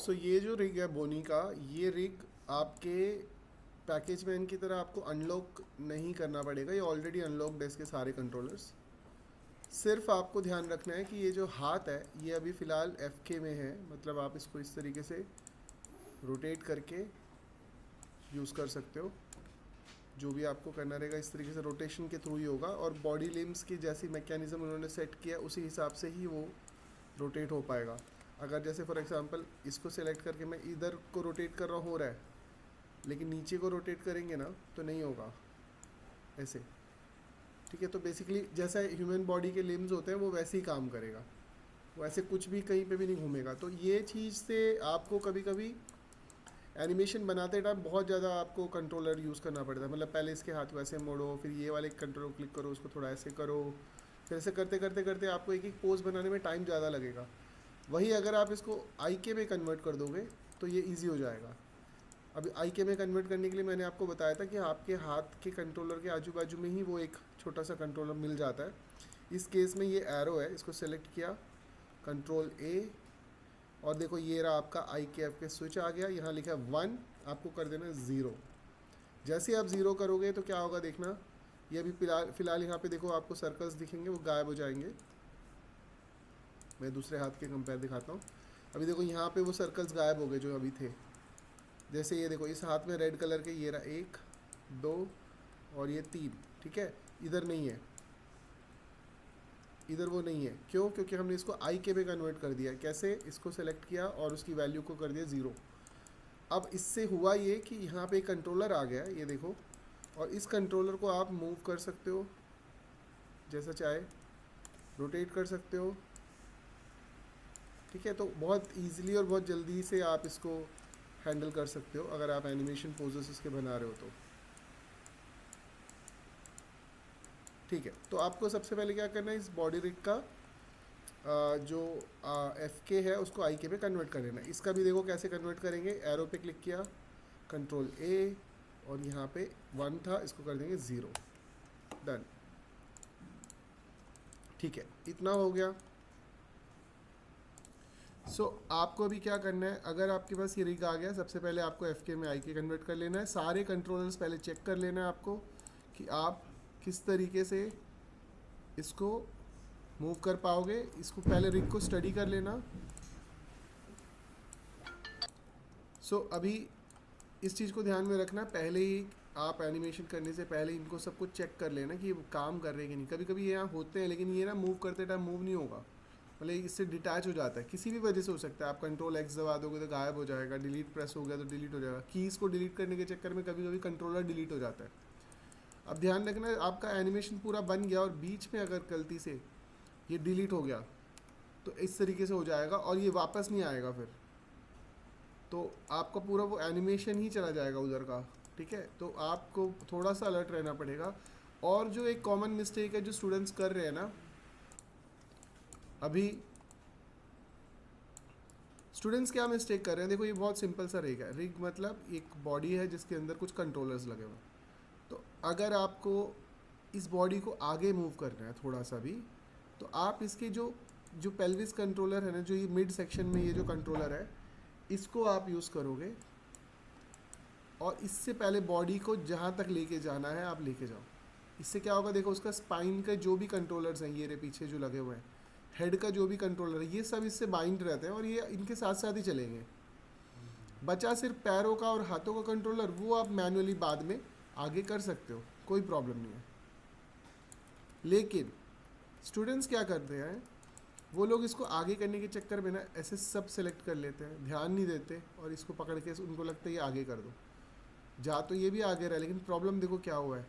सो ये जो रिग है बोनी का, ये रिग आपके पैकेज मैन की तरह आपको अनलॉक नहीं करना पड़ेगा, ये ऑलरेडी अनलॉक्ड है इसके सारे कंट्रोलर्स। सिर्फ आपको ध्यान रखना है कि ये जो हाथ है ये अभी फ़िलहाल एफ के में है, मतलब आप इसको इस तरीके से रोटेट करके यूज़ कर सकते हो। जो भी आपको करना रहेगा इस तरीके से रोटेशन के थ्रू ही होगा, और बॉडी लिम्स की जैसी मैकेनिज़्म उन्होंने सेट किया उसी हिसाब से ही वो रोटेट हो पाएगा। अगर जैसे फॉर एग्जांपल इसको सेलेक्ट करके मैं इधर को रोटेट कर रहा हूँ, हो रहा है, लेकिन नीचे को रोटेट करेंगे ना तो नहीं होगा ऐसे। ठीक है, तो बेसिकली जैसा ह्यूमन बॉडी के लिम्स होते हैं वो वैसे ही काम करेगा, वो ऐसे कुछ भी कहीं पे भी नहीं घूमेगा। तो ये चीज़ से आपको कभी कभी एनिमेशन बनाते टाइम बहुत ज़्यादा आपको कंट्रोलर यूज़ करना पड़ता है। मतलब पहले इसके हाथ को ऐसे मोड़ो, फिर ये वाले कंट्रोल क्लिक करो, उसको थोड़ा ऐसे करो, फिर ऐसे करते करते करते आपको एक एक पोज बनाने में टाइम ज़्यादा लगेगा। वही अगर आप इसको आई के में कन्वर्ट कर दोगे तो ये ईजी हो जाएगा। अभी आई के में कन्वर्ट करने के लिए मैंने आपको बताया था कि आपके हाथ के कंट्रोलर के आजू बाजू में ही वो एक छोटा सा कंट्रोलर मिल जाता है। इस केस में ये एरो है, इसको सेलेक्ट किया, कंट्रोल ए, और देखो ये रहा आपका आई के एफ के स्विच आ गया। यहाँ लिखा है 1, आपको कर देना 0। जैसे आप 0 करोगे तो क्या होगा देखना, ये अभी फिलहाल यहाँ पे देखो आपको सर्कल्स दिखेंगे, वो गायब हो जाएंगे। मैं दूसरे हाथ के कंपेयर दिखाता हूँ। अभी देखो यहाँ पे वो सर्कल्स गायब हो गए जो अभी थे। जैसे ये देखो इस हाथ में रेड कलर के ये रहा 1 2 और ये 3, ठीक है। इधर नहीं है, इधर वो नहीं है, क्यों? क्योंकि हमने इसको आई के में कन्वर्ट कर दिया। कैसे? इसको सेलेक्ट किया और उसकी वैल्यू को कर दिया 0। अब इससे हुआ ये कि यहाँ पे एक कंट्रोलर आ गया, ये देखो, और इस कंट्रोलर को आप मूव कर सकते हो जैसा चाहे, रोटेट कर सकते हो। ठीक है, तो बहुत ईजिली और बहुत जल्दी से आप इसको हैंडल कर सकते हो अगर आप एनिमेशन पोजेस इसके बना रहे हो तो। ठीक है, तो आपको सबसे पहले क्या करना है, इस बॉडी रिग का जो एफ के है उसको आई के पे कन्वर्ट कर लेना है। इसका भी देखो कैसे कन्वर्ट करेंगे। एरो पे क्लिक किया, कंट्रोल ए, और यहाँ पे 1 था, इसको कर देंगे 0। डन। ठीक है, इतना हो गया। आपको अभी क्या करना है, अगर आपके पास ये रिग आ गया, सबसे पहले आपको एफ के में आई के कन्वर्ट कर लेना है। सारे कंट्रोलर्स पहले चेक कर लेना है आपको कि आप किस तरीके से इसको मूव कर पाओगे। इसको पहले रिग को स्टडी कर लेना। अभी इस चीज़ को ध्यान में रखना, पहले ही आप एनिमेशन करने से पहले इनको सब कुछ चेक कर लेना कि ये काम कर रहे हैं कि नहीं। कभी कभी ये यहाँ होते हैं लेकिन ये ना मूव करते टाइम मूव नहीं होगा, मतलब इससे डिटैच हो जाता है, किसी भी वजह से हो सकता है। आप कंट्रोल एक्स दबा दोगे तो गायब हो जाएगा, डिलीट प्रेस हो गया तो डिलीट हो जाएगा। कीज़ को डिलीट करने के चक्कर में कभी कभी कंट्रोलर डिलीट हो जाता है। अब ध्यान रखना, आपका एनिमेशन पूरा बन गया और बीच में अगर गलती से ये डिलीट हो गया तो इस तरीके से हो जाएगा और ये वापस नहीं आएगा फिर, तो आपका पूरा वो एनिमेशन ही चला जाएगा उधर का। ठीक है, तो आपको थोड़ा सा अलर्ट रहना पड़ेगा। और जो एक कॉमन मिस्टेक है जो स्टूडेंट्स कर रहे हैं ना, अभी स्टूडेंट्स क्या मिस्टेक कर रहे हैं, देखो ये बहुत सिंपल सा रिग है। रिग मतलब एक बॉडी है जिसके अंदर कुछ कंट्रोलर्स लगे हुए हैं। तो अगर आपको इस बॉडी को आगे मूव करना है थोड़ा सा भी, तो आप इसके जो जो पेल्विस कंट्रोलर है ना, जो ये मिड सेक्शन में ये जो कंट्रोलर है, इसको आप यूज़ करोगे और इससे पहले बॉडी को जहाँ तक लेके जाना है आप लेके जाओ। इससे क्या होगा, देखो उसका स्पाइन का जो भी कंट्रोलर्स हैं, ये रे पीछे जो लगे हुए हैं, हेड का जो भी कंट्रोलर है, ये सब इससे बाइंड रहते हैं और ये इनके साथ साथ ही चलेंगे। बचा सिर्फ पैरों का और हाथों का कंट्रोलर, वो आप मैनुअली बाद में आगे कर सकते हो, कोई प्रॉब्लम नहीं है। लेकिन स्टूडेंट्स क्या करते हैं, वो लोग इसको आगे करने के चक्कर में ना ऐसे सब सेलेक्ट कर लेते हैं, ध्यान नहीं देते और इसको पकड़ के उनको लगता है ये आगे कर दो। जा तो ये भी आगे रहा, लेकिन प्रॉब्लम देखो क्या हुआ है,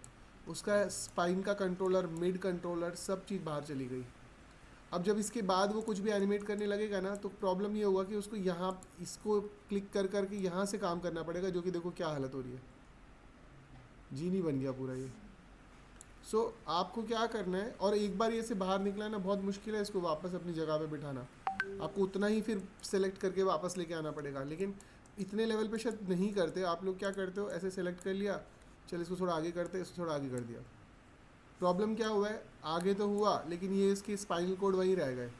उसका स्पाइन का कंट्रोलर, मिड कंट्रोलर, सब चीज़ बाहर चली गई। अब जब इसके बाद वो कुछ भी एनिमेट करने लगेगा ना, तो प्रॉब्लम ये होगा कि उसको यहाँ इसको क्लिक कर करके यहाँ से काम करना पड़ेगा, जो कि देखो क्या हालत हो रही है, जी नहीं बन गया पूरा ये। आपको क्या करना है, और एक बार ये से बाहर निकला ना बहुत मुश्किल है इसको वापस अपनी जगह पे बिठाना। आपको उतना ही फिर सेलेक्ट करके वापस लेके आना पड़ेगा, लेकिन इतने लेवल पे शायद नहीं करते आप लोग। क्या करते हो, ऐसे सेलेक्ट कर लिया, चल इसको थोड़ा आगे करते, इसको थोड़ा आगे कर दिया। प्रॉब्लम क्या हुआ है, आगे तो हुआ लेकिन ये इसके स्पाइनल कोड वहीं रह गए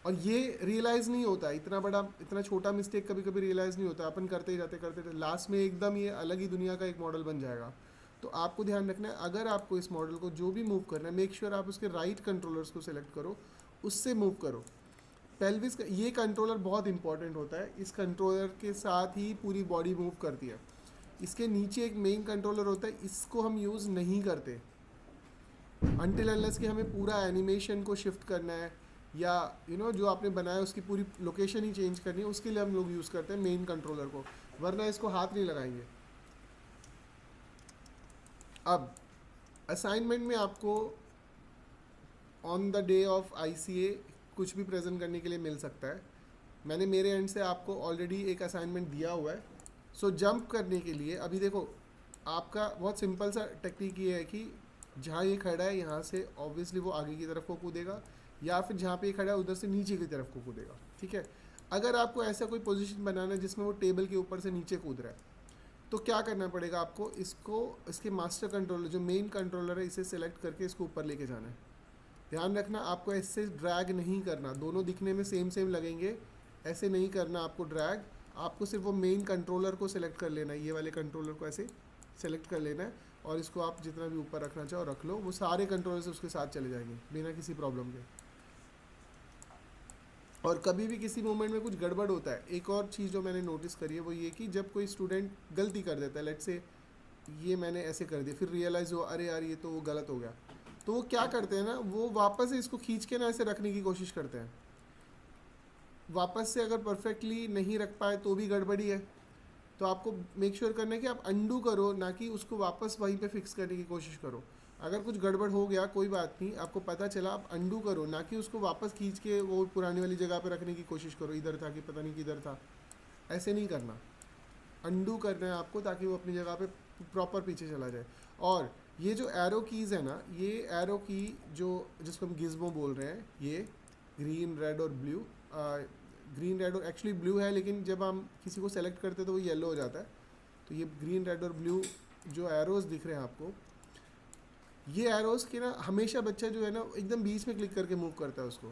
और ये रियलाइज़ नहीं होता, इतना बड़ा इतना छोटा मिस्टेक कभी कभी रियलाइज़ नहीं होता, अपन करते ही जाते लास्ट में एकदम ये अलग ही दुनिया का एक मॉडल बन जाएगा। तो आपको ध्यान रखना है, अगर आपको इस मॉडल को जो भी मूव करना है, मेक श्योर आप उसके राइट कंट्रोलर्स को सिलेक्ट करो, उससे मूव करो। पेल्विस का ये कंट्रोलर बहुत इंपॉर्टेंट होता है, इस कंट्रोलर के साथ ही पूरी बॉडी मूव करती है। इसके नीचे एक मेन कंट्रोलर होता है, इसको हम यूज़ नहीं करते अनटिल अनलेस कि हमें पूरा एनिमेशन को शिफ्ट करना है, या जो आपने बनाया उसकी पूरी लोकेशन ही चेंज करनी है, उसके लिए हम लोग यूज़ करते हैं मेन कंट्रोलर को, वरना इसको हाथ नहीं लगाएंगे। अब असाइनमेंट में आपको on the day of ICA कुछ भी प्रेजेंट करने के लिए मिल सकता है। मैंने मेरे एंड से आपको ऑलरेडी एक असाइनमेंट दिया हुआ है। सो जंप करने के लिए अभी देखो, आपका बहुत सिंपल सा टेक्निक ये है कि जहाँ ये खड़ा है यहाँ से ऑब्वियसली वो आगे की तरफ को कूदेगा, या फिर जहाँ पे ये खड़ा है उधर से नीचे की तरफ को कूदेगा, ठीक है। अगर आपको ऐसा कोई पोजीशन बनाना है जिसमें वो टेबल के ऊपर से नीचे कूद रहा है, तो क्या करना पड़ेगा आपको, इसके मास्टर कंट्रोलर जो मेन कंट्रोलर है इसे सेलेक्ट करके इसको ऊपर लेके जाना है। ध्यान रखना, आपको ऐसे ड्रैग नहीं करना, दोनों दिखने में सेम सेम लगेंगे, ऐसे नहीं करना आपको ड्रैग। आपको सिर्फ वो मेन कंट्रोलर को सिलेक्ट कर लेना है, ये वाले कंट्रोलर को ऐसे सेलेक्ट कर लेना है, और इसको आप जितना भी ऊपर रखना चाहो रख लो, वो सारे कंट्रोलर से उसके साथ चले जाएंगे बिना किसी प्रॉब्लम के। और कभी भी किसी मोमेंट में कुछ गड़बड़ होता है, एक और चीज़ जो मैंने नोटिस करी है वो ये कि जब कोई स्टूडेंट गलती कर देता है, लेट्स से ये मैंने ऐसे कर दिया, फिर रियलाइज़ हो अरे यार ये तो वो गलत हो गया, तो वो क्या करते हैं ना, वो वापस से इसको खींच के ना ऐसे रखने की कोशिश करते हैं। वापस से अगर परफेक्टली नहीं रख पाए तो भी गड़बड़ी है। तो आपको मेक श्योर करना है कि आप अंडू करो, ना कि उसको वापस वहीं पे फिक्स करने की कोशिश करो। अगर कुछ गड़बड़ हो गया कोई बात नहीं, आपको पता चला, आप अंडू करो, ना कि उसको वापस खींच के वो पुरानी वाली जगह पे रखने की कोशिश करो, इधर था कि पता नहीं किधर था, ऐसे नहीं करना। अंडू करना है आपको ताकि वो अपनी जगह पे प्रॉपर पीछे चला जाए। और ये जो एरो कीज़ है ना, ये एरो की जिसको हम गिज़मो बोल रहे हैं, ये ग्रीन रेड और ब्लू, ग्रीन रेड और एक्चुअली ब्लू है, लेकिन जब हम किसी को सेलेक्ट करते हैं तो वो येलो हो जाता है। तो ये ग्रीन रेड और ब्लू जो एरोज़ दिख रहे हैं आपको, ये एरोज़ के ना हमेशा बच्चा जो है ना एकदम बीच में क्लिक करके मूव करता है उसको,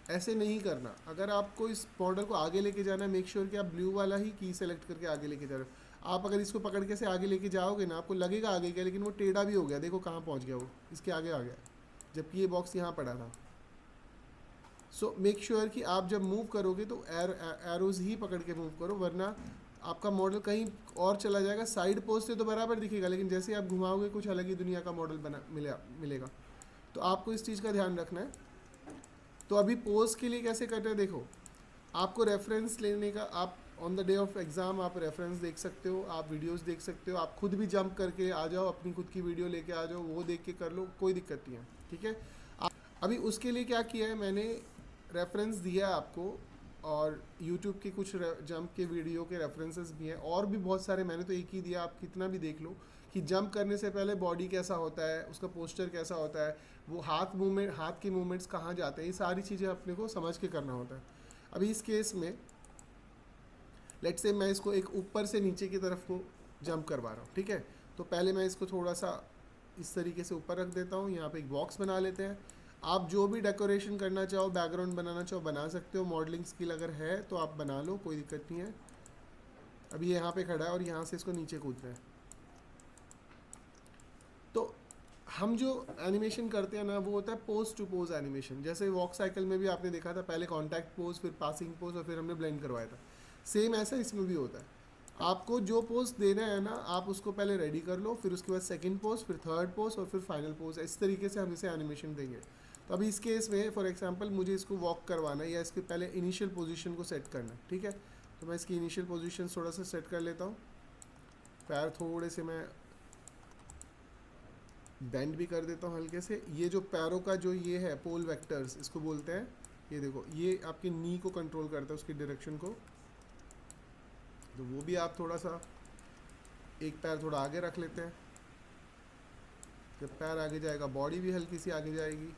ऐसे नहीं करना। अगर आपको इस मॉडल को आगे लेके जाना है, मेक श्योर कि आप ब्लू वाला ही की सेलेक्ट करके आगे लेके जा रहे हो। आप अगर इसको पकड़ के से आगे लेके जाओगे ना, आपको लगेगा आगे गया, लेकिन वो टेढ़ा भी हो गया, देखो कहाँ पहुँच गया वो, इसके आगे आ गया, जबकि ये बॉक्स यहाँ पड़ा था। सो मेक श्योर कि आप जब मूव करोगे तो एरोज़ ही पकड़ के मूव करो, वरना आपका मॉडल कहीं और चला जाएगा। साइड पोज से तो बराबर दिखेगा, लेकिन जैसे आप घुमाओगे कुछ अलग ही दुनिया का मॉडल मिलेगा। तो आपको इस चीज़ का ध्यान रखना है। तो अभी पोज के लिए कैसे करते हैं, देखो, आपको रेफरेंस लेने का, आप on the day of exam आप रेफरेंस देख सकते हो, आप वीडियोस देख सकते हो, आप खुद भी जंप करके आ जाओ, अपनी खुद की वीडियो लेके आ जाओ, वो देख के कर लो, कोई दिक्कत नहीं है, ठीक है। अभी उसके लिए क्या किया है, मैंने रेफरेंस दिया है आपको, और यूट्यूब के कुछ जंप के वीडियो के रेफरेंसेस भी हैं, और भी बहुत सारे, मैंने तो एक ही दिया, आप कितना भी देख लो कि जंप करने से पहले बॉडी कैसा होता है, उसका पोस्चर कैसा होता है, वो हाथ के मूवमेंट्स कहाँ जाते हैं, ये सारी चीज़ें अपने को समझ के करना होता है। अभी इस केस में लेट्स से मैं इसको एक ऊपर से नीचे की तरफ को जंप करवा रहा हूँ, ठीक है। तो पहले मैं इसको थोड़ा सा इस तरीके से ऊपर रख देता हूँ, यहाँ पे एक बॉक्स बना लेते हैं। आप जो भी डेकोरेशन करना चाहो, बैकग्राउंड बनाना चाहो बना सकते हो, मॉडलिंग स्किल अगर है तो आप बना लो, कोई दिक्कत नहीं है। अभी यहाँ पे खड़ा है और यहाँ से इसको नीचे कूद रहा है। तो हम जो एनिमेशन करते हैं ना, वो होता है पोज टू पोज एनिमेशन। जैसे वॉक साइकिल में भी आपने देखा था, पहले कॉन्टैक्ट पोज, फिर पासिंग पोज, और फिर हमने ब्लेंड करवाया था। सेम ऐसा इसमें भी होता है। आपको जो पोज देना है ना, आप उसको पहले रेडी कर लो, फिर उसके बाद सेकंड पोज, फिर थर्ड पोज, और फिर फाइनल पोज। इस तरीके से हम इसे एनिमेशन देंगे। तो अभी इस केस में फॉर एग्जांपल मुझे इसको वॉक करवाना है, या इसके पहले इनिशियल पोजीशन को सेट करना है, ठीक है। तो मैं इसकी इनिशियल पोजीशन थोड़ा सा सेट कर लेता हूँ, पैर थोड़े से मैं बेंड भी कर देता हूँ हल्के से। ये जो पैरों का जो ये है पोल वेक्टर्स इसको बोलते हैं, ये देखो, ये आपकी नी को कंट्रोल करता है, उसकी डायरेक्शन को। तो वो भी आप थोड़ा सा एक पैर थोड़ा आगे रख लेते हैं। जब पैर आगे जाएगा बॉडी भी हल्की सी आगे जाएगी।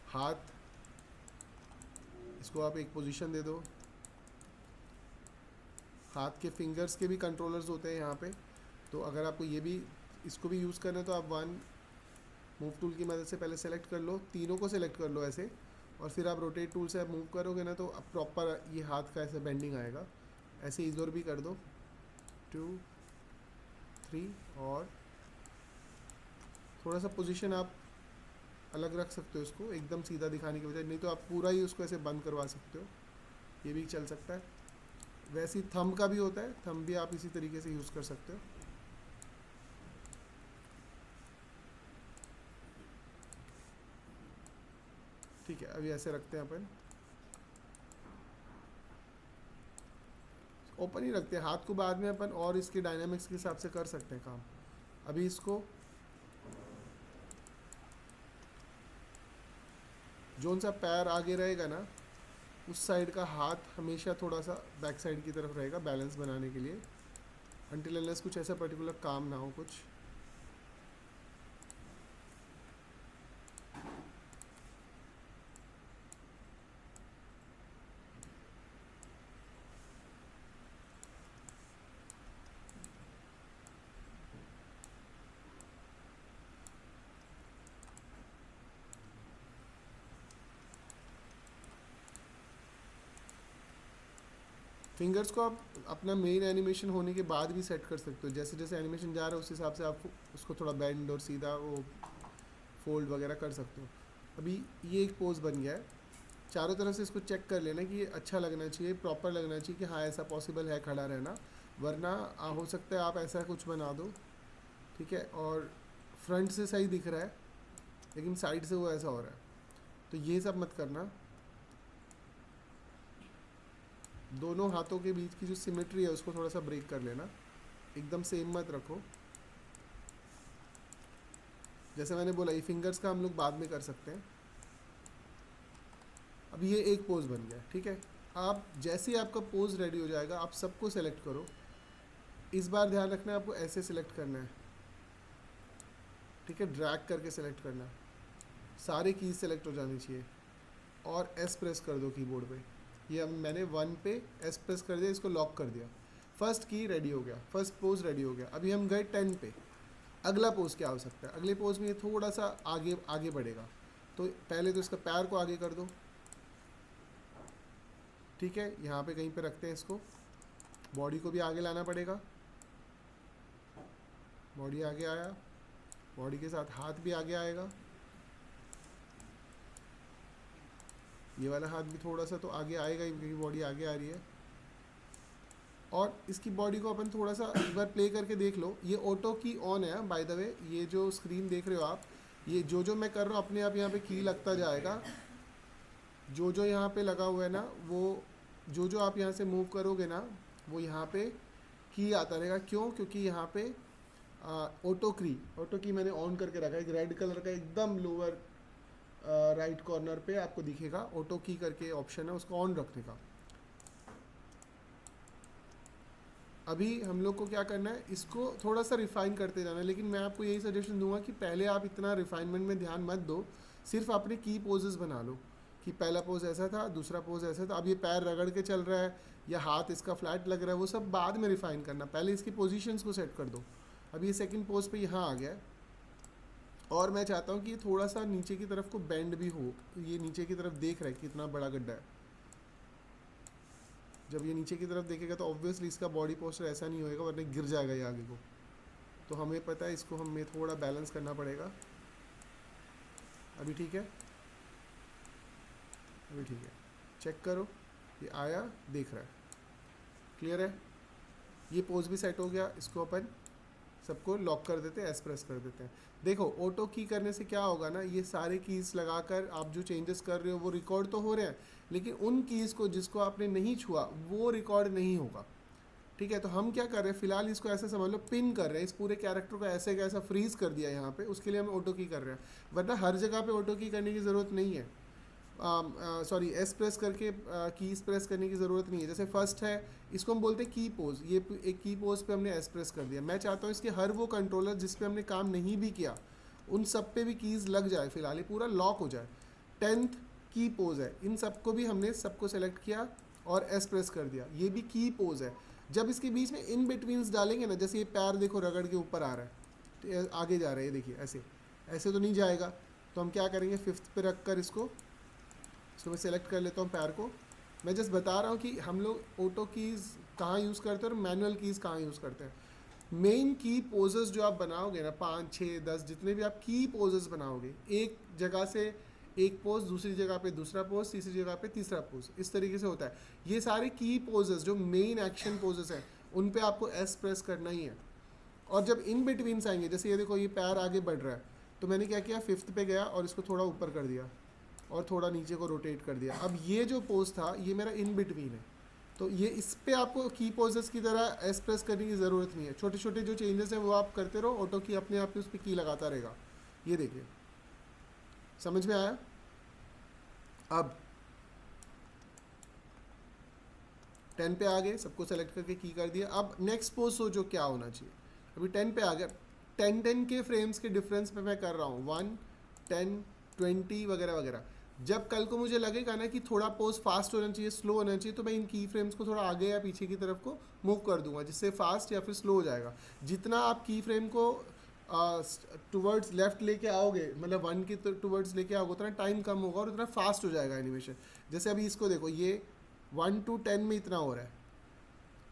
हाथ, इसको आप एक पोजीशन दे दो। हाथ के फिंगर्स के भी कंट्रोलर्स होते हैं यहाँ पे, तो अगर आपको ये भी इसको भी यूज़ करना है तो आप 1 मूव टूल की मदद से पहले सेलेक्ट कर लो, तीनों को सेलेक्ट कर लो ऐसे, और फिर आप रोटेट टूल से आप मूव करोगे ना तो अब प्रॉपर ये हाथ का ऐसे बेंडिंग आएगा। ऐसे इधर भी कर दो 2 3, और थोड़ा सा पोजीशन आप अलग रख सकते हो इसको, एकदम सीधा दिखाने की बजाय, नहीं तो आप पूरा ही उसको ऐसे बंद करवा सकते हो, ये भी चल सकता है। वैसे ही थंब का भी होता है, थंब भी आप इसी तरीके से यूज़ कर सकते हो। ठीक है, अभी ऐसे रखते हैं अपन, ओपन ही रखते हैं हाथ को, बाद में अपन और इसके डायनामिक्स के हिसाब से कर सकते हैं काम। अभी इसको जोन सा पैर आगे रहेगा ना, उस साइड का हाथ हमेशा थोड़ा सा बैक साइड की तरफ रहेगा बैलेंस बनाने के लिए, अनटिल अनलेस कुछ ऐसा पर्टिकुलर काम ना हो कुछ। फिंगर्स को आप अपना मेन एनिमेशन होने के बाद भी सेट कर सकते हो, जैसे जैसे एनिमेशन जा रहा है उस हिसाब से आप उसको थोड़ा बेंड और सीधा वो फोल्ड वगैरह कर सकते हो। अभी ये एक पोज बन गया है, चारों तरफ से इसको चेक कर लेना कि ये अच्छा लगना चाहिए, प्रॉपर लगना चाहिए कि हाँ ऐसा पॉसिबल है खड़ा रहना, वरना हो सकता है आप ऐसा कुछ बना दो, ठीक है, और फ्रंट से सही दिख रहा है लेकिन साइड से वो ऐसा हो रहा है, तो ये सब मत करना। दोनों हाथों के बीच की जो सिमेट्री है उसको थोड़ा सा ब्रेक कर लेना, एकदम सेम मत रखो। जैसे मैंने बोला ये फिंगर्स का हम लोग बाद में कर सकते हैं। अब ये एक पोज बन गया, ठीक है। आप जैसे ही आपका पोज रेडी हो जाएगा आप सबको सेलेक्ट करो, इस बार ध्यान रखना है आपको ऐसे सिलेक्ट करना है, ठीक है, ड्रैग करके सिलेक्ट करना है, सारे कीज सेलेक्ट हो जानी चाहिए, और एस प्रेस कर दो कीबोर्ड पे। ये अब मैंने 1 पे एस प्रेस कर दिया, इसको लॉक कर दिया, फर्स्ट की रेडी हो गया, फर्स्ट पोज रेडी हो गया। अभी हम गए 10 पे, अगला पोज क्या हो सकता है, अगले पोज में ये थोड़ा सा आगे आगे बढ़ेगा, तो पहले तो इसका पैर को आगे कर दो, ठीक है, यहाँ पे कहीं पे रखते हैं इसको, बॉडी को भी आगे लाना पड़ेगा, बॉडी आगे आया, बॉडी के साथ हाथ भी आगे आएगा, ये वाला हाथ भी थोड़ा सा तो आगे आएगा ही क्योंकि बॉडी आगे आ रही है। और इसकी बॉडी को अपन थोड़ा सा एक बार प्ले करके देख लो, ये ऑटो की ऑन है बाय द वे, ये जो स्क्रीन देख रहे हो आप, ये जो मैं कर रहा हूँ अपने आप यहाँ पे की लगता जाएगा, जो यहाँ पे लगा हुआ है ना, वो जो आप यहाँ से मूव करोगे ना वो यहाँ पे की आता रहेगा। क्यों? क्योंकि यहाँ पे ऑटो की मैंने ऑन करके रखा है, एक रेड कलर का एकदम लोअर राइट कॉर्नर पे आपको दिखेगा ऑटो की करके ऑप्शन है, उसको ऑन रखने का। अभी हम लोग को क्या करना है, इसको थोड़ा सा रिफाइन करते जाना है, लेकिन मैं आपको यही सजेशन दूंगा कि पहले आप इतना रिफाइनमेंट में ध्यान मत दो, सिर्फ अपने की पोजेस बना लो कि पहला पोज ऐसा था, दूसरा पोज ऐसा था, अब ये पैर रगड़ के चल रहा है या हाथ इसका फ्लैट लग रहा है, वो सब बाद में रिफाइन करना, पहले इसकी पोजीशंस को सेट कर दो। अभी ये सेकंड पोज पे यहाँ आ गया है, और मैं चाहता हूँ कि ये थोड़ा सा नीचे की तरफ को बेंड भी हो, ये नीचे की तरफ देख रहा है कि कितना बड़ा गड्ढा है, जब ये नीचे की तरफ देखेगा तो ऑब्वियसली इसका बॉडी पोस्चर ऐसा नहीं होएगा, वरना गिर जाएगा ये आगे को, तो हमें पता है इसको हमें थोड़ा बैलेंस करना पड़ेगा। अभी ठीक है, अभी ठीक है, चेक करो, ये आया, देख रहा है, क्लियर है, ये पोज भी सेट हो गया। इसको अपन सबको लॉक कर देते हैं, एस प्रेस कर देते हैं। देखो ऑटो की करने से क्या होगा ना, ये सारे कीज़ लगाकर आप जो चेंजेस कर रहे हो वो रिकॉर्ड तो हो रहे हैं, लेकिन उन कीज़ को जिसको आपने नहीं छुआ वो रिकॉर्ड नहीं होगा, ठीक है। तो हम क्या कर रहे हैं, फिलहाल इसको ऐसे समझ लो पिन कर रहे हैं, इस पूरे कैरेक्टर को ऐसे कैसा फ्रीज कर दिया यहाँ पे, उसके लिए हम ऑटो की कर रहे हैं, वरना हर जगह पे ऑटो की करने की ज़रूरत नहीं है, सॉरी एस प्रेस करके कीज प्रेस करने की ज़रूरत नहीं है। जैसे फर्स्ट है, इसको हम बोलते हैं की पोज, ये एक की पोज पे हमने एस प्रेस कर दिया। मैं चाहता हूँ इसके हर वो कंट्रोलर जिस पे हमने काम नहीं भी किया उन सब पे भी कीज़ लग जाए, फिलहाल ये पूरा लॉक हो जाए। 10th की पोज है, इन सबको भी हमने सबको सेलेक्ट किया और एस प्रेस कर दिया, ये भी की पोज है। जब इसके बीच में इन बिटवीन्स डालेंगे ना, जैसे ये पैर देखो रगड़ के ऊपर आ रहा है, आगे जा रहा है, ये देखिए ऐसे, ऐसे तो नहीं जाएगा। तो हम क्या करेंगे, फिफ्थ पे रख कर इसको मैं सेलेक्ट कर लेता हूँ पैर को। मैं जस्ट बता रहा हूँ कि हम लोग ऑटो कीज़ कहाँ यूज़ करते हैं और मैनुअल कीज़ कहाँ यूज़ करते हैं। मेन की पोजेस जो आप बनाओगे ना, 5 6 10 जितने भी आप की पोजेस बनाओगे, एक जगह से एक पोज, दूसरी जगह पे दूसरा पोज, तीसरी जगह पे तीसरा पोज, इस तरीके से होता है। ये सारे की पोजेस जो मेन एक्शन पोजेस हैं उन पे आपको एस प्रेस करना ही है। और जब इन बिटवीन्स आएंगे, जैसे ये देखो ये पैर आगे बढ़ रहा है, तो मैंने क्या किया, फिफ्थ पे गया और इसको थोड़ा ऊपर कर दिया और थोड़ा नीचे को रोटेट कर दिया। अब ये जो पोज था ये मेरा इन बिटवीन है, तो ये इस पे आपको की पोजेस की तरह एस प्रेस करने की ज़रूरत नहीं है। छोटे छोटे जो चेंजेस हैं वो आप करते रहो, ऑटो की अपने आप ही उस पर की लगाता रहेगा। ये देखिए, समझ में आया। अब 10 पे आ गए, सबको सेलेक्ट करके की कर दिया। अब नेक्स्ट पोज सोचो क्या होना चाहिए। अभी 10 पे आ गया, 10 के फ्रेम्स के डिफरेंस पे मैं कर रहा हूँ 1 10 20 वगैरह वगैरह। जब कल को मुझे लगेगा ना कि थोड़ा पोज फास्ट होना चाहिए, स्लो होना चाहिए, तो मैं इन की फ्रेम्स को थोड़ा आगे या पीछे की तरफ को मूव कर दूंगा, जिससे फास्ट या फिर स्लो हो जाएगा। जितना आप की फ्रेम को टुवर्ड्स लेफ्ट लेके आओगे, मतलब 1 की टुवर्ड्स लेके आओगे, उतना टाइम कम होगा और उतना फास्ट हो जाएगा एनिमेशन। जैसे अभी इसको देखो, ये 1 to 10 में इतना हो रहा है,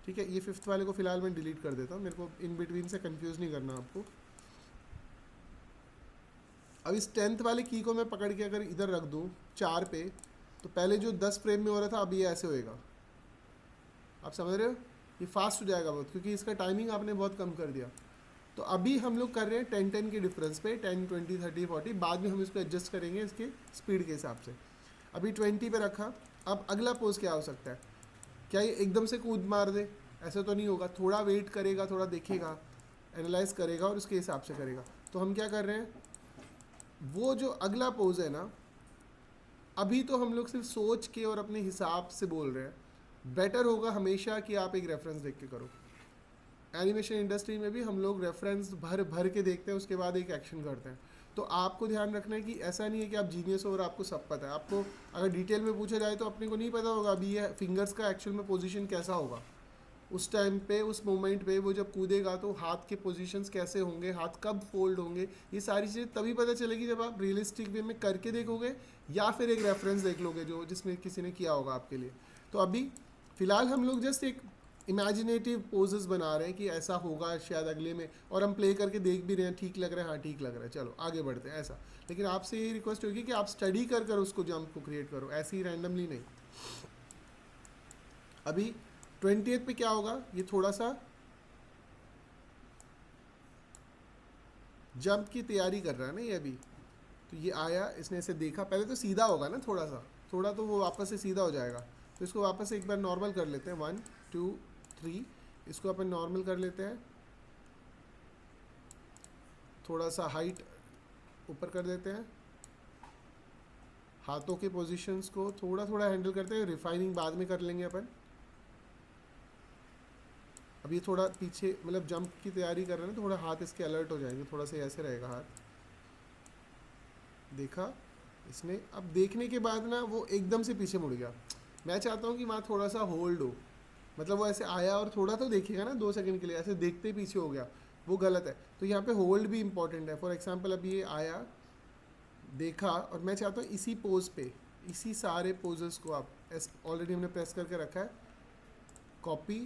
ठीक है। ये फिफ्थ वाले को फिलहाल मैं डिलीट कर देता हूँ, मेरे को इन बिटवीन से कंफ्यूज नहीं करना आपको। अब इस 10th वाले की को मैं पकड़ के अगर इधर रख दूँ 4 पे, तो पहले जो 10 फ्रेम में हो रहा था अब ये ऐसे होएगा। आप समझ रहे हो, ये फास्ट हो जाएगा बहुत, क्योंकि इसका टाइमिंग आपने बहुत कम कर दिया। तो अभी हम लोग कर रहे हैं 10 के डिफरेंस पे, 10 20 30 40। बाद में हम इसको एडजस्ट करेंगे इसके स्पीड के हिसाब से। अभी 20 पे रखा। अब अगला पोज क्या हो सकता है, क्या ये एकदम से कूद मार दे, ऐसा तो नहीं होगा, थोड़ा वेट करेगा, थोड़ा देखेगा, एनालाइज करेगा और उसके हिसाब से करेगा। तो हम क्या कर रहे हैं, वो जो अगला पोज है ना, अभी तो हम लोग सिर्फ सोच के और अपने हिसाब से बोल रहे हैं। बेटर होगा हमेशा कि आप एक रेफरेंस देख के करो। एनिमेशन इंडस्ट्री में भी हम लोग रेफरेंस भर भर के देखते हैं, उसके बाद एक एक्शन करते हैं। तो आपको ध्यान रखना है कि ऐसा नहीं है कि आप जीनियस हो और आपको सब पता है। आपको अगर डिटेल में पूछा जाए तो अपने को नहीं पता होगा अभी ये फिंगर्स का एक्चुअल में पोजीशन कैसा होगा उस टाइम पे, उस मोमेंट पे वो जब कूदेगा तो हाथ के पोजीशंस कैसे होंगे, हाथ कब फोल्ड होंगे, ये सारी चीज़ें तभी पता चलेगी जब आप रियलिस्टिक वे में करके देखोगे या फिर एक रेफरेंस देख लोगे जो जिसमें किसी ने किया होगा आपके लिए। तो अभी फ़िलहाल हम लोग जस्ट एक इमेजिनेटिव पोजेस बना रहे हैं कि ऐसा होगा शायद अगले में, और हम प्ले करके देख भी रहे हैं, ठीक लग रहा है, हाँ ठीक लग रहा है, चलो आगे बढ़ते हैं ऐसा। लेकिन आपसे ये रिक्वेस्ट होगी कि आप स्टडी कर कर उसको जंप को क्रिएट करो, ऐसे ही रैंडमली नहीं। अभी 20th पे क्या होगा, ये थोड़ा सा जंप की तैयारी कर रहा है ना ये अभी। तो ये आया, इसने इसे देखा, पहले तो सीधा होगा ना, थोड़ा सा, थोड़ा तो वो वापस से सीधा हो जाएगा। तो इसको वापस से एक बार नॉर्मल कर लेते हैं, 1 2 3, इसको अपन नॉर्मल कर लेते हैं, थोड़ा सा हाइट ऊपर कर देते हैं, हाथों के पोजीशंस को थोड़ा थोड़ा हैंडल करते हैं, रिफाइनिंग बाद में कर लेंगे अपन। अब ये थोड़ा पीछे, मतलब जंप की तैयारी कर रहे हैं, थोड़ा हाथ इसके अलर्ट हो जाएंगे, थोड़ा सा ऐसे रहेगा हाथ। देखा इसने, अब देखने के बाद ना वो एकदम से पीछे मुड़ गया। मैं चाहता हूँ कि वहाँ थोड़ा सा होल्ड हो, मतलब वो ऐसे आया और थोड़ा तो देखेगा ना 2 सेकंड के लिए, ऐसे देखते ही पीछे हो गया, वो गलत है। तो यहाँ पे होल्ड भी इंपॉर्टेंट है। फॉर एग्जांपल अभी ये आया, देखा, और मैं चाहता हूँ इसी पोज पे, इसी सारे पोजेस को आप ऑलरेडी हमने प्रेस करके रखा है, कॉपी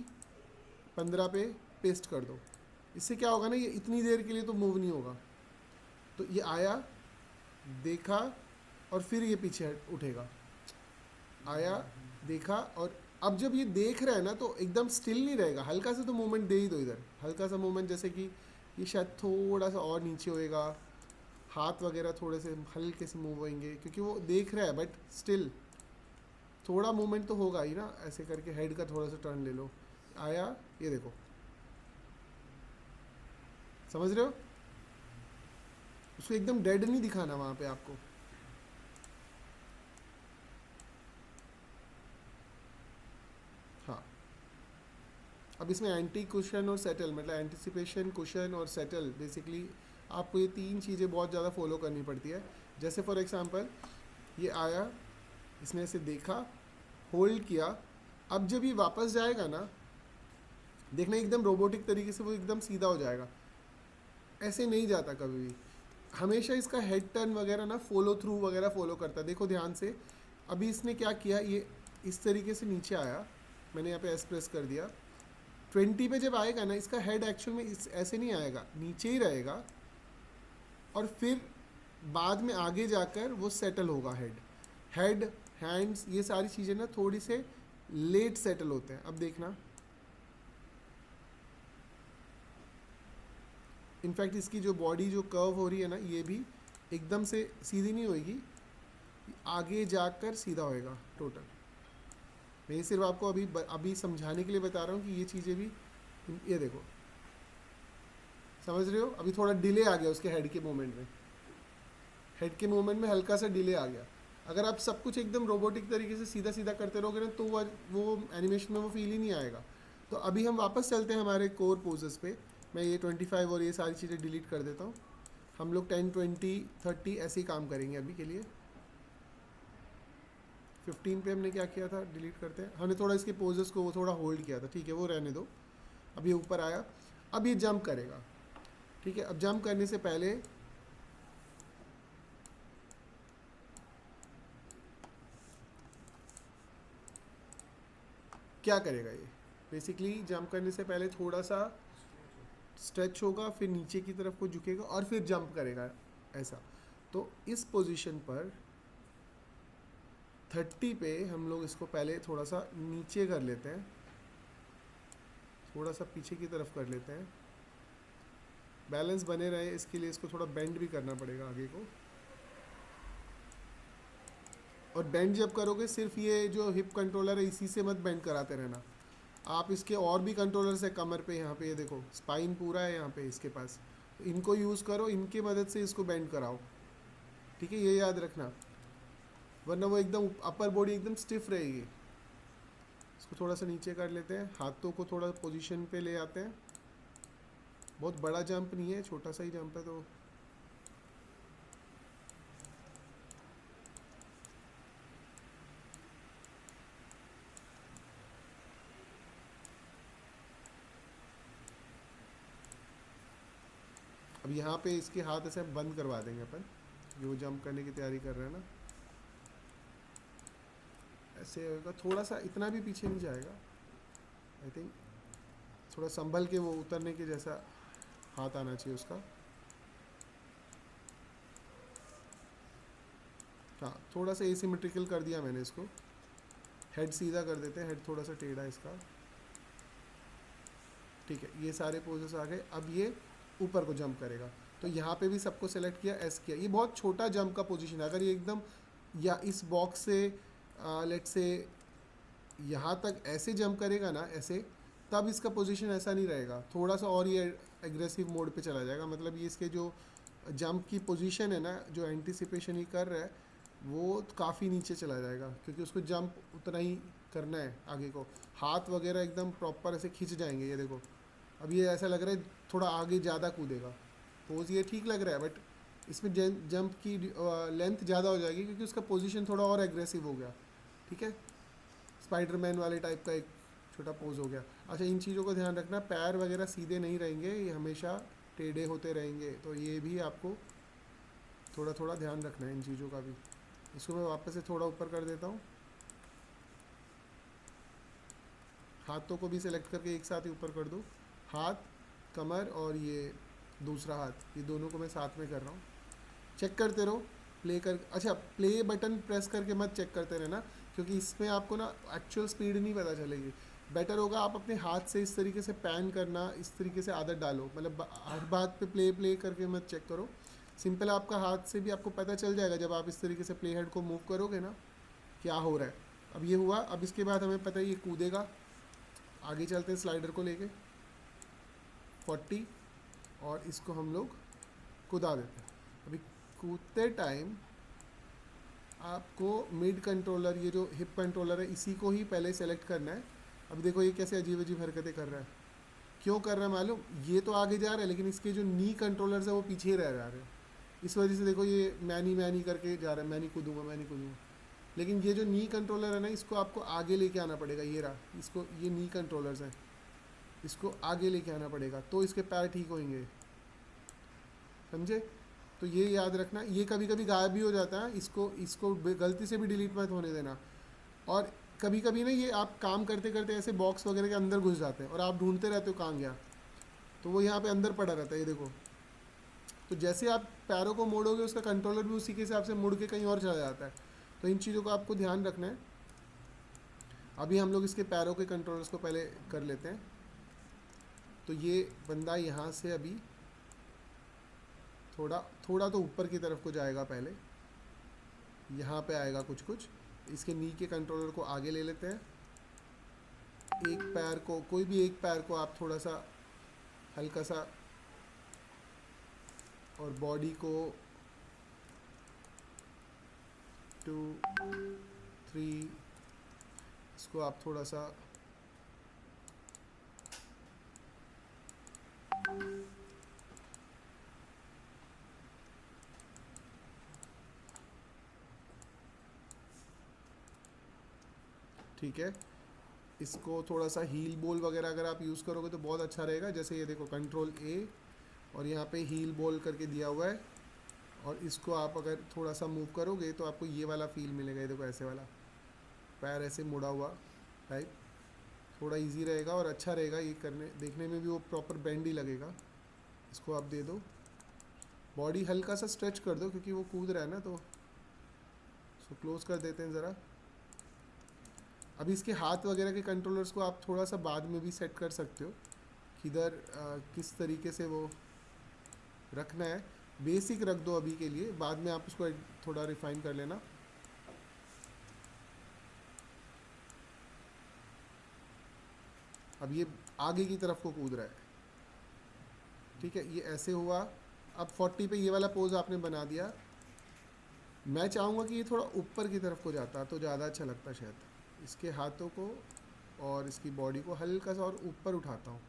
15 पे पेस्ट कर दो। इससे क्या होगा ना, ये इतनी देर के लिए तो मूव नहीं होगा। तो ये आया, देखा, और फिर ये पीछे उठेगा, आया, देखा, और अब जब ये देख रहा है ना तो एकदम स्टिल नहीं रहेगा, हल्का सा तो मूवमेंट दे ही दो इधर, हल्का सा मूवमेंट, जैसे कि ये शायद थोड़ा सा और नीचे होएगा, हाथ वगैरह थोड़े से हल्के से मूव होंगे, क्योंकि वो देख रहा है, बट स्टिल थोड़ा मूवमेंट तो होगा ही ना। ऐसे करके हेड का थोड़ा सा टर्न ले लो, आया, ये देखो, समझ रहे हो, उसको एकदम डेड नहीं दिखाना वहाँ पे आपको। हाँ, अब इसमें एंटी कुशन और सेटल, मतलब एंटिसिपेशन, कुशन और सेटल, बेसिकली आपको ये 3 चीज़ें बहुत ज़्यादा फॉलो करनी पड़ती है। जैसे फॉर एग्जांपल ये आया, इसने इसे देखा, होल्ड किया, अब जब ये वापस जाएगा ना, देखना एकदम रोबोटिक तरीके से वो एकदम सीधा हो जाएगा, ऐसे नहीं जाता कभी भी। हमेशा इसका हेड टर्न वगैरह ना फॉलो थ्रू वगैरह फॉलो करता है। देखो ध्यान से, अभी इसने क्या किया, ये इस तरीके से नीचे आया, मैंने यहाँ पे एस प्रेस कर दिया। 20 पे जब आएगा ना, इसका हेड एक्चुअल में इस ऐसे नहीं आएगा, नीचे ही रहेगा, और फिर बाद में आगे जाकर वो सेटल होगा। हेड, हैंड्स, ये सारी चीज़ें ना थोड़ी से लेट सेटल होते हैं। अब देखना, इनफैक्ट इसकी जो बॉडी जो कर्व हो रही है ना, ये भी एकदम से सीधी नहीं होएगी, आगे जाकर सीधा होएगा टोटल। मैं ये सिर्फ आपको अभी समझाने के लिए बता रहा हूँ कि ये चीज़ें भी, ये देखो, समझ रहे हो? अभी थोड़ा डिले आ गया उसके हेड के मूवमेंट में, हेड के मूवमेंट में हल्का सा डिले आ गया। अगर आप सब कुछ एकदम रोबोटिक तरीके से सीधा सीधा करते रहोगे ना, तो वो एनिमेशन में वो फील ही नहीं आएगा। तो अभी हम वापस चलते हैं हमारे कोर पोजेस पे। मैं ये 25 और ये सारी चीज़ें डिलीट कर देता हूँ। हम लोग 10, 20, 30 ऐसे ही काम करेंगे अभी के लिए। 15 पे हमने क्या किया था, डिलीट करते हैं। हमने थोड़ा इसके पोजेस को वो थोड़ा होल्ड किया था, ठीक है, वो रहने दो। अब ये ऊपर आया, अब ये जंप करेगा, ठीक है। अब जंप करने से पहले क्या करेगा, ये बेसिकली जंप करने से पहले थोड़ा सा स्ट्रेच होगा, फिर नीचे की तरफ को झुकेगा और फिर जंप करेगा, ऐसा। तो इस पोजीशन पर 30 पे हम लोग इसको पहले थोड़ा सा नीचे कर लेते हैं, थोड़ा सा पीछे की तरफ कर लेते हैं, बैलेंस बने रहे इसके लिए इसको थोड़ा बेंड भी करना पड़ेगा आगे को। और बेंड जब करोगे, सिर्फ ये जो हिप कंट्रोलर है इसी से मत बेंड कराते रहना, आप इसके और भी कंट्रोलर्स है कमर पे, यहाँ पे ये देखो स्पाइन पूरा है यहाँ पे इसके पास, तो इनको यूज़ करो, इनकी मदद से इसको बेंड कराओ, ठीक है, ये याद रखना, वरना वो एकदम अपर बॉडी एकदम स्टिफ रहेगी। इसको थोड़ा सा नीचे कर लेते हैं, हाथों को थोड़ा पोजीशन पे ले आते हैं। बहुत बड़ा जंप नहीं है, छोटा सा ही जंप है। तो अब यहाँ पे इसके हाथ ऐसे बंद करवा देंगे अपन, जो जंप करने की तैयारी कर रहे हैं ना, ऐसे होगा। थोड़ा सा इतना भी पीछे नहीं जाएगा, आई थिंक थोड़ा संभल के वो उतरने के जैसा हाथ आना चाहिए उसका। हाँ, थोड़ा सा एसिमेट्रिकल कर दिया मैंने इसको। हेड सीधा कर देते हैं, हेड थोड़ा सा टेढ़ा इसका, ठीक है। ये सारे पोजेस आ गए। अब ये ऊपर को जंप करेगा, तो यहाँ पे भी सबको सेलेक्ट किया, एस किया। ये बहुत छोटा जंप का पोजीशन है। अगर ये एकदम या इस बॉक्स से लेट से यहाँ तक ऐसे जंप करेगा ना, ऐसे, तब इसका पोजीशन ऐसा नहीं रहेगा, थोड़ा सा और ये एग्रेसिव मोड पे चला जाएगा। मतलब ये इसके जो जंप की पोजीशन है ना, जो एंटिसिपेशन ही कर रहा है, वो काफ़ी नीचे चला जाएगा, क्योंकि उसको जंप उतना ही करना है आगे को। हाथ वगैरह एकदम प्रॉपर ऐसे खिंच जाएंगे, ये देखो। अब ये ऐसा लग रहा है थोड़ा आगे ज़्यादा कूदेगा, पोज ये ठीक लग रहा है, बट इसमें जंप की लेंथ ज़्यादा हो जाएगी, क्योंकि उसका पोजीशन थोड़ा और एग्रेसिव हो गया, ठीक है। स्पाइडरमैन वाले टाइप का एक छोटा पोज हो गया। अच्छा, इन चीज़ों का ध्यान रखना, पैर वगैरह सीधे नहीं रहेंगे, ये हमेशा टेढ़े होते रहेंगे, तो ये भी आपको थोड़ा थोड़ा ध्यान रखना है इन चीज़ों का भी। इसको मैं वापस से थोड़ा ऊपर कर देता हूँ, हाथों को भी सिलेक्ट करके एक साथ ही ऊपर कर दो, हाथ, कमर और ये दूसरा हाथ, ये दोनों को मैं साथ में कर रहा हूँ। चेक करते रहो, प्ले कर, अच्छा प्ले बटन प्रेस करके मत चेक करते रहना, क्योंकि इसमें आपको ना एक्चुअल स्पीड नहीं पता चलेगी। बेटर होगा आप अपने हाथ से इस तरीके से पैन करना, इस तरीके से आदत डालो, मतलब हर बात पे प्ले प्ले करके मत चेक करो। सिंपल आपका हाथ से भी आपको पता चल जाएगा जब आप इस तरीके से प्ले हेड को मूव करोगे ना, क्या हो रहा है। अब ये हुआ, अब इसके बाद हमें पता है ये कूदेगा। आगे चलते हैं स्लाइडर को लेके 40, और इसको हम लोग कूदा देते हैं। अभी कूदते टाइम आपको मिड कंट्रोलर, ये जो हिप कंट्रोलर है, इसी को ही पहले सेलेक्ट करना है। अब देखो ये कैसे अजीब अजीब हरकतें कर रहा है, क्यों कर रहा है मालूम? ये तो आगे जा रहा है, लेकिन इसके जो नी कंट्रोलर्स है वो पीछे रह रहे हैं। इस वजह से देखो ये मैनी करके जा रहा है, मैं नहीं कूदूंगा। लेकिन ये जो नी कंट्रोलर है ना, इसको आपको आगे लेके आना पड़ेगा। ये रहा, इसको, ये नी कंट्रोलर्स हैं, इसको आगे लेके आना पड़ेगा, तो इसके पैर ठीक होंगे, समझे? तो ये याद रखना, ये कभी कभी गायब भी हो जाता है, इसको इसको गलती से भी डिलीट मत होने देना। और कभी कभी ना ये आप काम करते करते ऐसे बॉक्स वगैरह के अंदर घुस जाते हैं और आप ढूंढते रहते हो कहाँ गया, तो वो यहाँ पे अंदर पड़ा रहता है, ये देखो। तो जैसे आप पैरों को मोड़ोगे उसका कंट्रोलर भी उसी के हिसाब से मुड़ के कहीं और चला जाता है। तो इन चीज़ों को आपको ध्यान रखना है। अभी हम लोग इसके पैरों के कंट्रोलर्स को पहले कर लेते हैं। तो ये बंदा यहाँ से अभी थोड़ा थोड़ा तो ऊपर की तरफ को जाएगा, पहले यहाँ पे आएगा कुछ कुछ। इसके नी के कंट्रोलर को आगे ले लेते हैं। एक पैर को, कोई भी एक पैर को आप थोड़ा सा हल्का सा, और बॉडी को 2 3, इसको आप थोड़ा सा ठीक है। इसको थोड़ा सा हील बॉल वगैरह अगर आप यूज़ करोगे तो बहुत अच्छा रहेगा। जैसे ये देखो कंट्रोल ए और यहाँ पे हील बॉल करके दिया हुआ है, और इसको आप अगर थोड़ा सा मूव करोगे तो आपको ये वाला फील मिलेगा। ये देखो ऐसे वाला पैर ऐसे मुड़ा हुआ टाइप, थोड़ा इजी रहेगा और अच्छा रहेगा ये करने, देखने में भी वो प्रॉपर बेंड ही लगेगा। इसको आप दे दो, बॉडी हल्का सा स्ट्रेच कर दो क्योंकि वो कूद रहा है ना, तो इसको क्लोज कर देते हैं ज़रा। अभी इसके हाथ वगैरह के कंट्रोलर्स को आप थोड़ा सा बाद में भी सेट कर सकते हो, किधर किस तरीके से वो रखना है। बेसिक रख दो अभी के लिए, बाद में आप उसको थोड़ा रिफाइन कर लेना। अब ये आगे की तरफ को कूद रहा है, ठीक है, ये ऐसे हुआ। अब 40 पे ये वाला पोज आपने बना दिया। मैं चाहूँगा कि ये थोड़ा ऊपर की तरफ को जाता तो ज़्यादा अच्छा लगता शायद। इसके हाथों को और इसकी बॉडी को हल्का सा और ऊपर उठाता हूँ।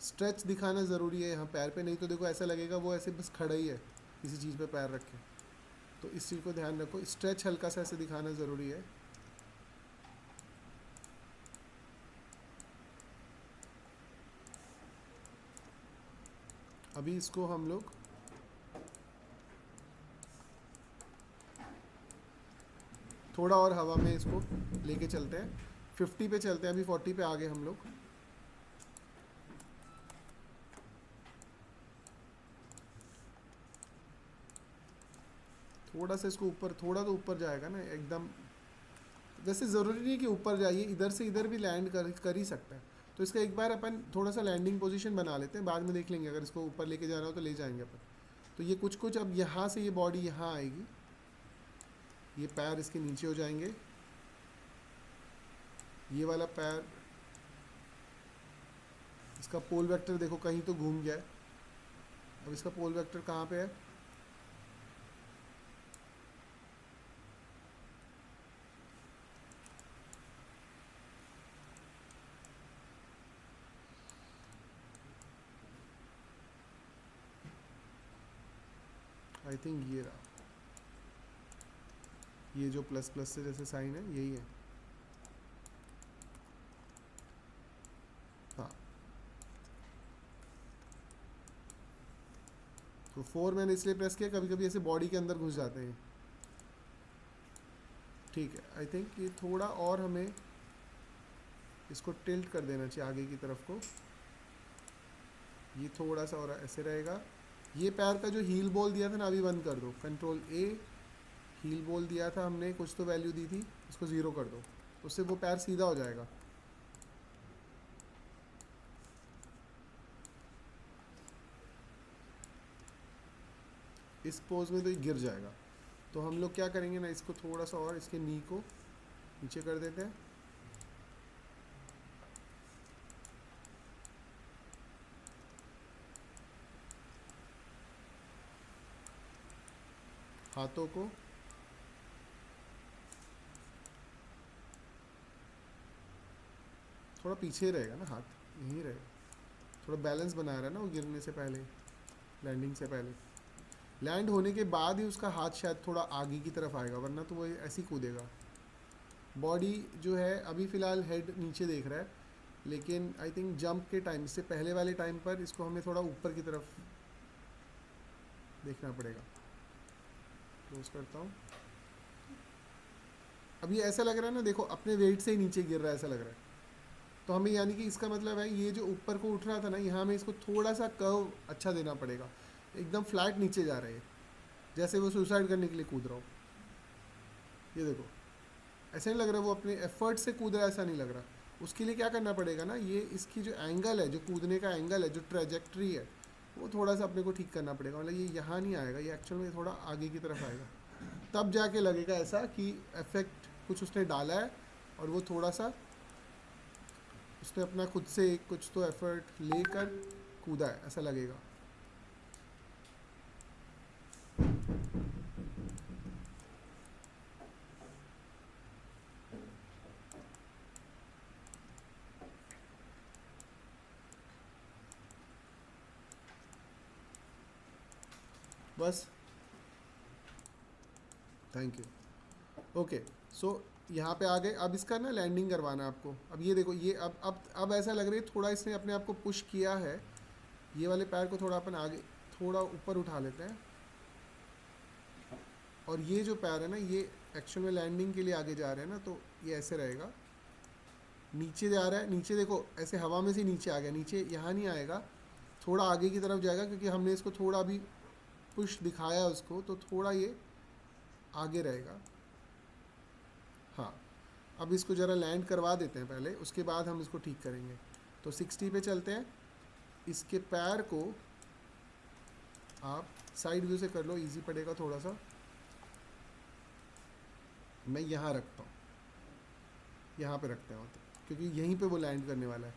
स्ट्रेच दिखाना ज़रूरी है यहाँ पैर पे, नहीं तो देखो ऐसा लगेगा वो ऐसे बस खड़ा ही है किसी चीज़ पे पैर रख के। तो इस चीज़ को ध्यान रखो, स्ट्रेच हल्का सा ऐसे दिखाना ज़रूरी है। अभी इसको हम लोग थोड़ा और हवा में इसको लेके चलते हैं। 50 पे चलते हैं, अभी 40 पे आ गए हम लोग। थोड़ा सा इसको ऊपर, थोड़ा तो ऊपर जाएगा ना एकदम। वैसे ज़रूरी नहीं कि ऊपर जाइए, इधर से इधर भी लैंड कर ही सकता है। तो इसका एक बार अपन थोड़ा सा लैंडिंग पोजीशन बना लेते हैं, बाद में देख लेंगे अगर इसको ऊपर लेके जाना हो तो ले जाएंगे अपन। तो ये कुछ कुछ अब यहाँ से ये बॉडी यहाँ आएगी, ये पैर इसके नीचे हो जाएंगे, ये वाला पैर, इसका पोल वेक्टर देखो कहीं तो घूम गया है। अब इसका पोल वेक्टर कहाँ पे है? आई थिंक ये रहा, ये जो प्लस प्लस से जैसे साइन है यही है। हाँ, तो 4 मैंने इसलिए प्रेस किया, कभी कभी ऐसे बॉडी के अंदर घुस जाते हैं। ठीक है, आई थिंक ये थोड़ा और हमें इसको टिल्ट कर देना चाहिए आगे की तरफ को। ये थोड़ा सा और ऐसे रहेगा। ये पैर का जो हील बॉल दिया था ना, अभी बंद कर दो। कंट्रोल ए, हील बॉल दिया था हमने, कुछ तो वैल्यू दी थी, इसको 0 कर दो, उससे वो पैर सीधा हो जाएगा। इस पोज में तो ये गिर जाएगा। तो हम लोग क्या करेंगे ना, इसको थोड़ा सा और इसके नी को नीचे कर देते हैं। हाथों को थोड़ा पीछे रहेगा ना, हाथ यहीं रहेगा, थोड़ा बैलेंस बना रहा है ना वो गिरने से पहले, लैंडिंग से पहले। लैंड होने के बाद ही उसका हाथ शायद थोड़ा आगे की तरफ आएगा, वरना तो वो ऐसे ही कूदेगा। बॉडी जो है अभी फ़िलहाल हेड नीचे देख रहा है, लेकिन आई थिंक जंप के टाइम से पहले वाले टाइम पर इसको हमें थोड़ा ऊपर की तरफ देखना पड़ेगा। क्लोज करता हूँ। अब ये ऐसा लग रहा है ना, देखो अपने वेट से ही नीचे गिर रहा है ऐसा लग रहा है। तो हमें यानी कि इसका मतलब है ये जो ऊपर को उठ रहा था ना, यहाँ हमें इसको थोड़ा सा कर्व अच्छा देना पड़ेगा। एकदम फ्लैट नीचे जा रहे हैं जैसे वो सुसाइड करने के लिए कूद रहा हो। ये देखो ऐसा नहीं लग रहा वो अपने एफर्ट से कूद रहा है, ऐसा नहीं लग रहा। उसके लिए क्या करना पड़ेगा ना, ये इसकी जो एंगल है, जो कूदने का एंगल है, जो ट्रेजेक्ट्री है, वो थोड़ा सा अपने को ठीक करना पड़ेगा। मतलब ये यहाँ नहीं आएगा, ये एक्चुअल में थोड़ा आगे की तरफ आएगा, तब जाके लगेगा ऐसा कि इफेक्ट कुछ उसने डाला है और वो थोड़ा सा उसने अपना खुद से कुछ तो एफर्ट लेकर कूदा है, ऐसा लगेगा। बस, थैंक यू। ओके, सो यहाँ पे आ गए। अब इसका ना लैंडिंग करवाना है आपको। अब ये देखो, ये अब ऐसा लग रहा है थोड़ा इसने अपने आप को पुश किया है। ये वाले पैर को थोड़ा अपन आगे थोड़ा ऊपर उठा लेते हैं, और ये जो पैर है ना, ये एक्चुअल में लैंडिंग के लिए आगे जा रहे हैं ना, तो ये ऐसे रहेगा। नीचे जा रहा है, नीचे देखो ऐसे हवा में से नीचे आ गया, नीचे यहाँ नहीं आएगा, थोड़ा आगे की तरफ जाएगा, क्योंकि हमने इसको थोड़ा भी पुश दिखाया उसको, तो थोड़ा ये आगे रहेगा। हाँ, अब इसको ज़रा लैंड करवा देते हैं पहले, उसके बाद हम इसको ठीक करेंगे। तो 60 पे चलते हैं। इसके पैर को आप साइड व्यू से कर लो, इजी पड़ेगा थोड़ा सा। मैं यहाँ रखता हूँ, यहाँ पे रखते हैं, क्योंकि यहीं पे वो लैंड करने वाला है।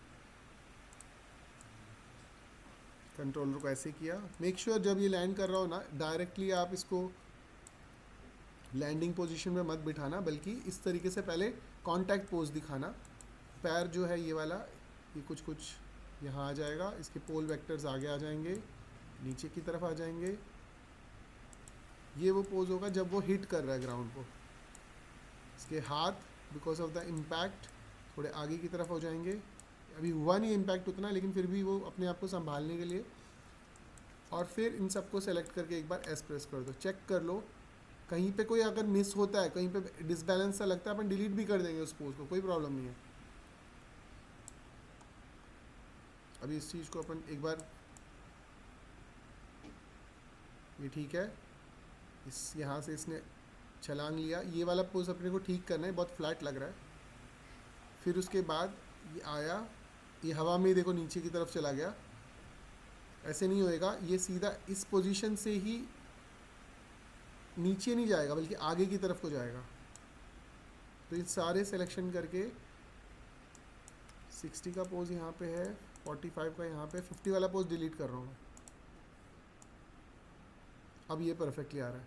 कंट्रोलर को ऐसे किया। मेक श्योर जब ये लैंड कर रहा हो ना, डायरेक्टली आप इसको लैंडिंग पोजीशन में मत बिठाना, बल्कि इस तरीके से पहले कांटेक्ट पोज दिखाना। पैर जो है ये वाला, ये कुछ यहाँ आ जाएगा, इसके पोल वेक्टर्स आगे आ जाएंगे, नीचे की तरफ आ जाएंगे। ये वो पोज होगा जब वो हिट कर रहा है ग्राउंड को। इसके हाथ बिकॉज ऑफ द इम्पैक्ट थोड़े आगे की तरफ हो जाएंगे। अभी हुआ नहीं इम्पैक्ट उतना, लेकिन फिर भी वो अपने आप को संभालने के लिए। और फिर इन सबको सेलेक्ट करके एक बार एस प्रेस कर दो, चेक कर लो कहीं पे कोई अगर मिस होता है, कहीं पे डिसबैलेंस सा लगता है, अपन डिलीट भी कर देंगे उस पोज को, कोई प्रॉब्लम नहीं है। अभी इस चीज़ को अपन एक बार, ये ठीक है, इस यहाँ से इसने छलांग लिया, ये वाला पोज अपने को ठीक करना है, बहुत फ्लैट लग रहा है। फिर उसके बाद ये आया, ये हवा में देखो नीचे की तरफ चला गया। ऐसे नहीं होएगा, ये सीधा इस पोजीशन से ही नीचे नहीं जाएगा, बल्कि आगे की तरफ को जाएगा। तो ये सारे सिलेक्शन करके 60 का पोज यहाँ पे है, 45 का यहाँ पे, 50 वाला पोज डिलीट कर रहा हूँ। अब ये परफेक्टली आ रहा है।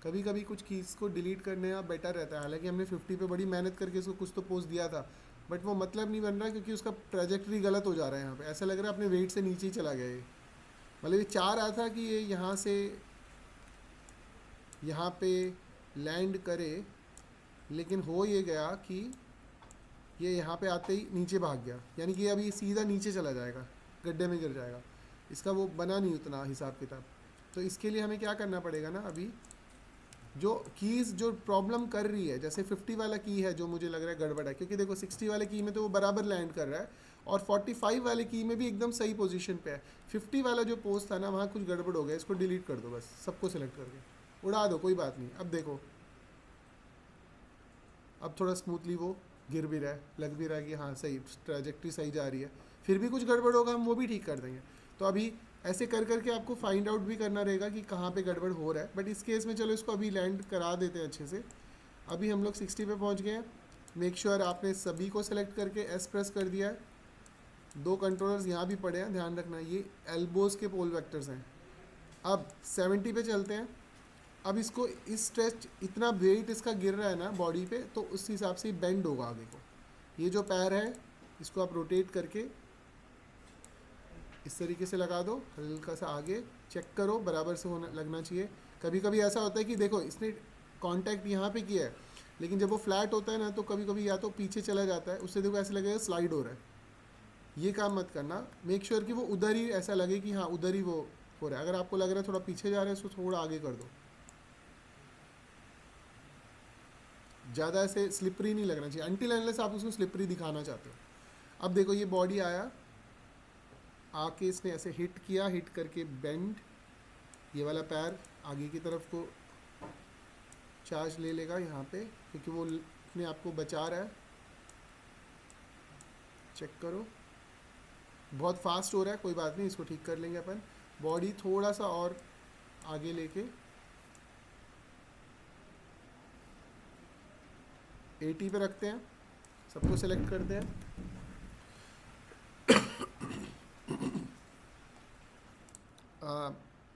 कभी कभी कुछ कीज़ को डिलीट करने का बेटर रहता है। हालांकि हमने 50 पे बड़ी मेहनत करके इसको कुछ तो पोज दिया था, बट वो मतलब नहीं बन रहा, क्योंकि उसका ट्रेजेक्ट्री गलत हो जा रहा है। यहाँ पे ऐसा लग रहा है अपने वेट से नीचे ही चला गया ये। मतलब ये चाह रहा था कि ये यहाँ से यहाँ पे लैंड करे, लेकिन हो ये गया कि ये यहाँ पे आते ही नीचे भाग गया, यानी कि अभी सीधा नीचे चला जाएगा, गड्ढे में गिर जाएगा। इसका वो बना नहीं उतना हिसाब किताब। तो इसके लिए हमें क्या करना पड़ेगा ना, अभी जो कीज़ जो प्रॉब्लम कर रही है, जैसे 50 वाला की है जो मुझे लग रहा है गड़बड़ है, क्योंकि देखो 60 वाले की में तो वो बराबर लैंड कर रहा है, और 45 वाले की में भी एकदम सही पोजीशन पे है। 50 वाला जो पोज था ना, वहाँ कुछ गड़बड़ हो गया, इसको डिलीट कर दो, बस सबको सेलेक्ट करके उड़ा दो, कोई बात नहीं। अब देखो, अब थोड़ा स्मूथली वो गिर भी रहा है, लग भी रहा है कि हाँ सही ट्रैजेक्टरी सही जा रही है। फिर भी कुछ गड़बड़ होगा, हम वो भी ठीक कर देंगे। तो अभी ऐसे कर करके आपको फाइंड आउट भी करना रहेगा कि कहाँ पे गड़बड़ हो रहा है। बट इस केस में चलो इसको अभी लैंड करा देते हैं अच्छे से। अभी हम लोग 60 पे पहुँच गए हैं। मेक श्योर आपने सभी को सेलेक्ट करके एस प्रेस कर दिया है। 2 कंट्रोलर्स यहाँ भी पड़े हैं, ध्यान रखना, ये एल्बोज़ के पोल वेक्टर्स हैं। अब 70 पे चलते हैं। अब इसको इस स्ट्रेच, इतना वेट इसका गिर रहा है ना बॉडी पे, तो उस हिसाब से बेंड होगा आगे को। ये जो पैर है इसको आप रोटेट करके इस तरीके से लगा दो, हल्का सा आगे, चेक करो बराबर से होना लगना चाहिए। कभी कभी ऐसा होता है कि देखो इसने कांटेक्ट यहाँ पे किया है, लेकिन जब वो फ्लैट होता है ना, तो कभी कभी या तो पीछे चला जाता है, उससे देखो ऐसे लगेगा स्लाइड हो रहा है। ये काम मत करना, मेक श्योर कि वो उधर ही ऐसा लगे कि हाँ उधर ही वो हो रहा है। अगर आपको लग रहा है थोड़ा पीछे जा रहा है, उसको थोड़ा आगे कर दो। ज़्यादा ऐसे स्लिपरी नहीं लगना चाहिए अनटिल अनलेस आप उसको स्लिपरी दिखाना चाहते हो। अब देखो ये बॉडी आया, आके इसने ऐसे हिट किया, हिट करके बेंड, ये वाला पैर आगे की तरफ को चार्ज ले लेगा यहाँ पे, क्योंकि वो अपने आप को बचा रहा है। चेक करो, बहुत फास्ट हो रहा है, कोई बात नहीं, इसको ठीक कर लेंगे अपन। बॉडी थोड़ा सा और आगे लेके 80 पे रखते हैं, सबको सेलेक्ट करते हैं।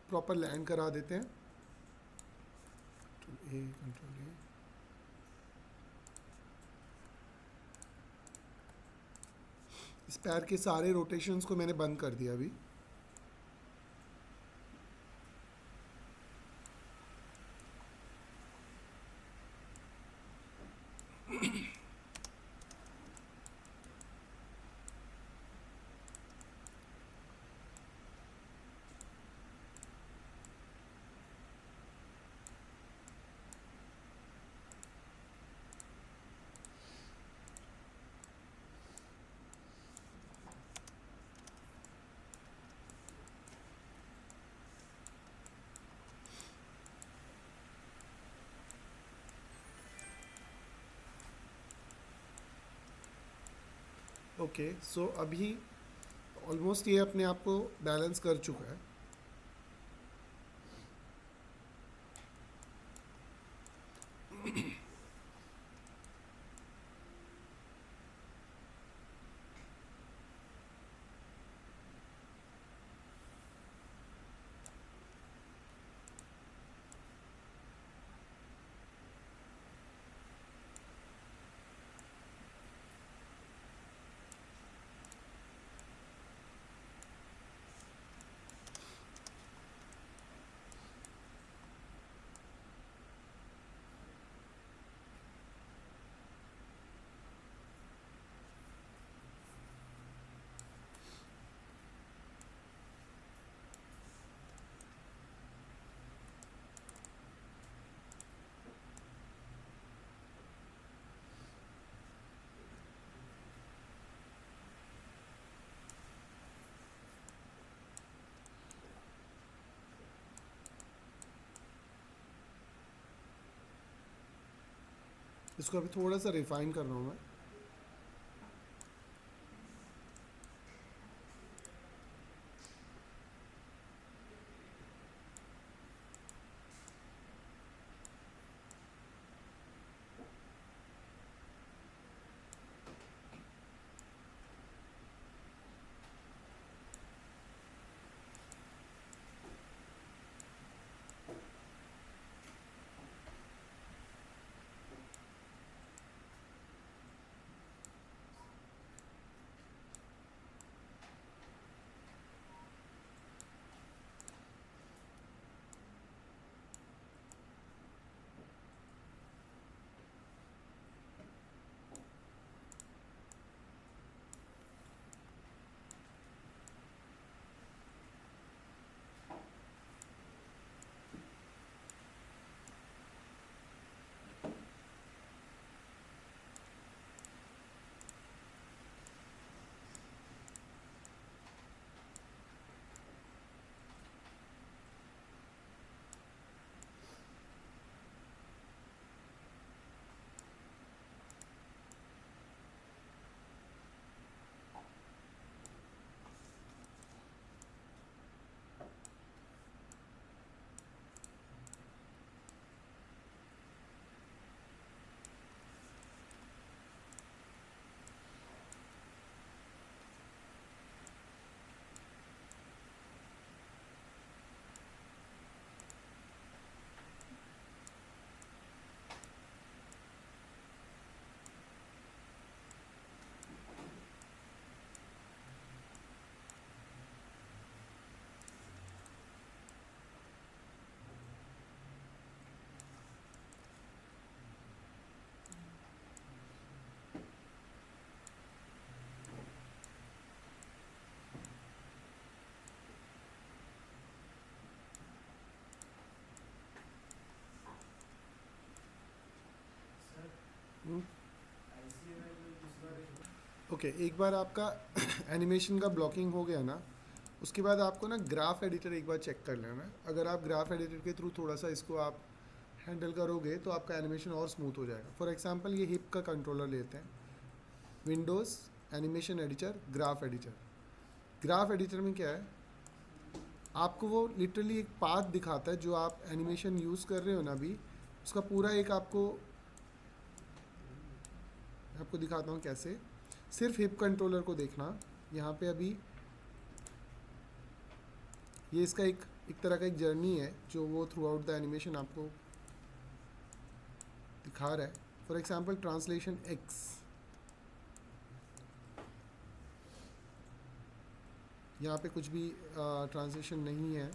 प्रॉपर लैंड करा देते हैं। कंट्रोल ए। इस पैर के सारे रोटेशंस को मैंने बंद कर दिया अभी। ओके, सो अभी ऑलमोस्ट ये अपने आप को बैलेंस कर चुका है। इसको अभी थोड़ा सा रिफाइन कर रहा हूँ मैं। ओके एक बार आपका एनिमेशन का ब्लॉकिंग हो गया ना, उसके बाद आपको ना ग्राफ एडिटर एक बार चेक कर लेना है। अगर आप ग्राफ एडिटर के थ्रू थोड़ा सा इसको आप हैंडल करोगे तो आपका एनिमेशन और स्मूथ हो जाएगा। फॉर एग्जांपल ये हिप का कंट्रोलर लेते हैं, Windows animation editor, graph editor. Graph editor में क्या है, आपको वो लिटरली एक पाथ दिखाता है जो आप एनिमेशन यूज़ कर रहे हो ना अभी, उसका पूरा एक आपको दिखाता हूँ कैसे। सिर्फ हिप कंट्रोलर को देखना, यहाँ पे अभी ये इसका एक तरह का एक जर्नी है जो वो थ्रू आउट द एनिमेशन आपको दिखा रहा है। फॉर एग्जांपल ट्रांसलेशन एक्स, यहाँ पे कुछ भी ट्रांसलेशन नहीं है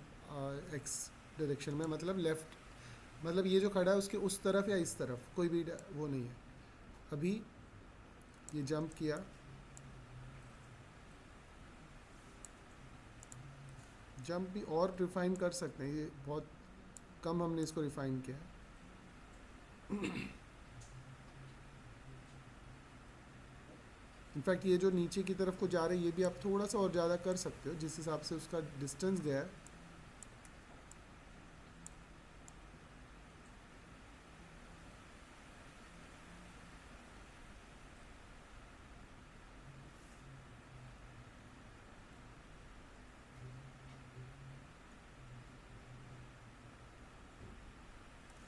एक्स डायरेक्शन में, मतलब लेफ़्ट, मतलब ये जो खड़ा है उसके उस तरफ या इस तरफ कोई भी वो नहीं है। अभी ये जंप किया, जंप भी और रिफाइन कर सकते हैं, ये बहुत कम हमने इसको रिफाइन किया है। इनफैक्ट ये जो नीचे की तरफ को जा रहा है ये भी आप थोड़ा सा और ज़्यादा कर सकते हो जिस हिसाब से उसका डिस्टेंस गया है।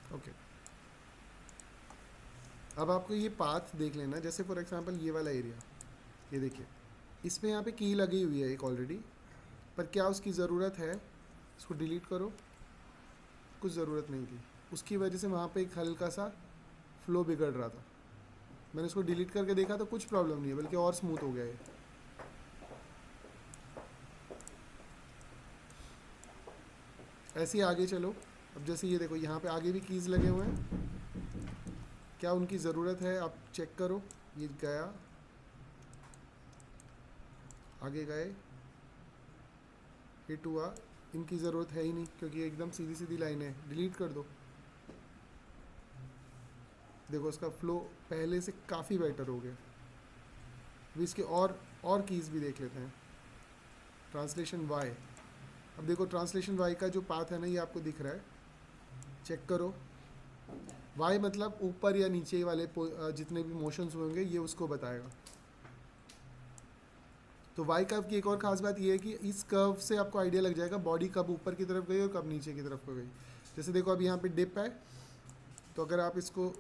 ओके अब आपको ये पाथ देख लेना, जैसे फॉर एग्जांपल ये वाला एरिया, ये देखिए इसमें यहाँ पे की लगी हुई है एक ऑलरेडी, पर क्या उसकी ज़रूरत है? इसको डिलीट करो, कुछ ज़रूरत नहीं थी, उसकी वजह से वहाँ पे एक हल्का सा फ्लो बिगड़ रहा था। मैंने इसको डिलीट करके देखा तो कुछ प्रॉब्लम नहीं है, बल्कि और स्मूथ हो गया ये। ऐसे ही आगे चलो। अब जैसे ये देखो यहाँ पे आगे भी कीज़ लगे हुए हैं, क्या उनकी ज़रूरत है आप चेक करो। ये गया, आगे गए, हिट हुआ, इनकी ज़रूरत है ही नहीं क्योंकि एकदम सीधी सीधी लाइन है, डिलीट कर दो। देखो उसका फ्लो पहले से काफ़ी बेटर हो गया। अभी इसके और कीज़ भी देख लेते हैं। ट्रांसलेशन वाई, अब देखो ट्रांसलेशन वाई का जो पाथ है ना ये आपको दिख रहा है, चेक करो। वाई मतलब ऊपर या नीचे वाले जितने भी मोशंस होंगे ये उसको बताएगा। तो वाई कर्व की एक और ख़ास बात ये है कि इस कर्व से आपको आइडिया लग जाएगा बॉडी कब ऊपर की तरफ गई और कब नीचे की तरफ गई। जैसे देखो अब यहाँ पे डिप है, तो अगर आप इसको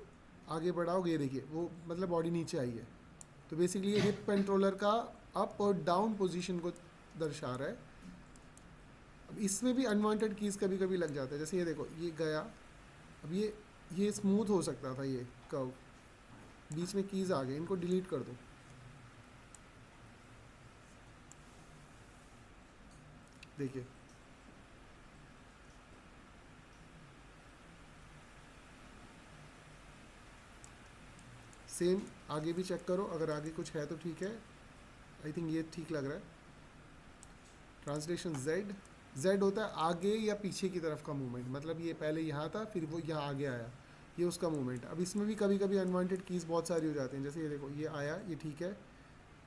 आगे बढ़ाओगे ये देखिए वो मतलब बॉडी नीचे आई है। तो बेसिकली ये हिप कंट्रोलर का अप और डाउन पोजीशन को दर्शा रहा है। अब इसमें भी अनवांटेड कीज़ कभी कभी लग जाता है, जैसे ये देखो ये गया, अब ये स्मूथ हो सकता था, ये कर्व बीच में कीज़ आ गए, इनको डिलीट कर दो। देखिए सेम आगे भी चेक करो, अगर आगे कुछ है तो ठीक है। आई थिंक ये ठीक लग रहा है। ट्रांसलेशन जेड, जेड होता है आगे या पीछे की तरफ का मूवमेंट, मतलब ये पहले यहाँ था फिर वो यहाँ आगे आया, ये उसका मूवमेंट। अब इसमें भी कभी कभी अनवांटेड कीज़ बहुत सारी हो जाती हैं, जैसे ये देखो ये आया, ये ठीक है,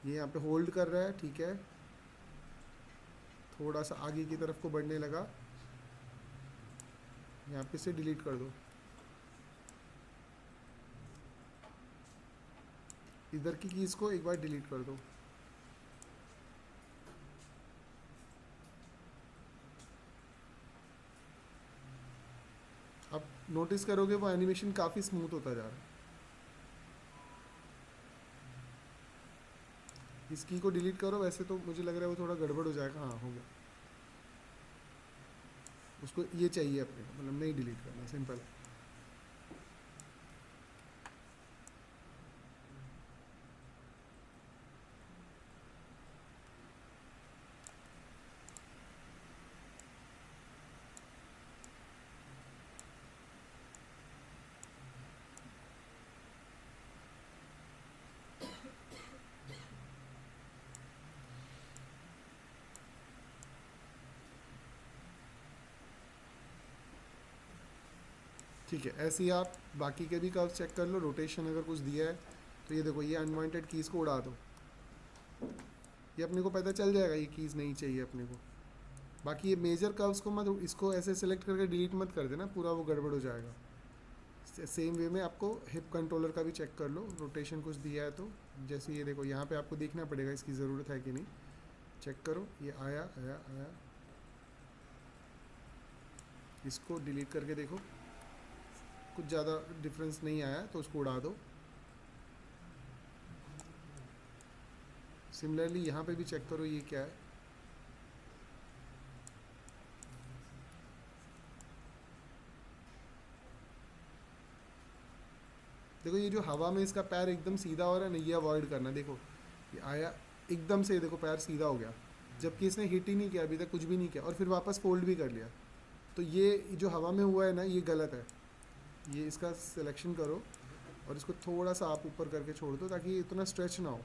ये यहाँ पे होल्ड कर रहा है, ठीक है, थोड़ा सा आगे की तरफ को बढ़ने लगा, यहाँ पे से डिलीट कर दो। इधर की कीज़ को एक बार डिलीट कर दो। अब नोटिस करोगे वो एनिमेशन काफ़ी स्मूथ होता जा रहा है। इस की को डिलीट करो, वैसे तो मुझे लग रहा है वो थोड़ा गड़बड़ हो जाएगा। हाँ हो गया, उसको ये चाहिए अपने, मतलब नहीं डिलीट करना, सिंपल। ठीक है, ऐसे ही आप बाकी के भी कर्व चेक कर लो। रोटेशन अगर कुछ दिया है तो ये देखो, ये अनवांटेड कीज़ को उड़ा दो, ये अपने को पता चल जाएगा ये कीज़ नहीं चाहिए अपने को। बाकी ये मेजर कर्व्स को मत, इसको ऐसे सेलेक्ट करके डिलीट मत कर देना, पूरा वो गड़बड़ हो जाएगा। सेम वे में आपको हिप कंट्रोलर का भी चेक कर लो, रोटेशन कुछ दिया है तो जैसे ये देखो, यहाँ पे आपको देखना पड़ेगा इसकी ज़रूरत है कि नहीं, चेक करो। ये आया आया आया, इसको डिलीट करके देखो, कुछ ज़्यादा डिफरेंस नहीं आया तो उसको उड़ा दो। सिमिलरली यहाँ पे भी चेक करो ये क्या है। देखो ये जो हवा में इसका पैर एकदम सीधा हो रहा है ना, ये अवॉइड करना। देखो ये आया एकदम से, देखो पैर सीधा हो गया, जबकि इसने हिट ही नहीं किया अभी तक, कुछ भी नहीं किया, और फिर वापस फोल्ड भी कर लिया। तो ये जो हवा में हुआ है ना, ये गलत है। ये इसका सिलेक्शन करो और इसको थोड़ा सा आप ऊपर करके छोड़ दो ताकि ये इतना स्ट्रेच ना हो।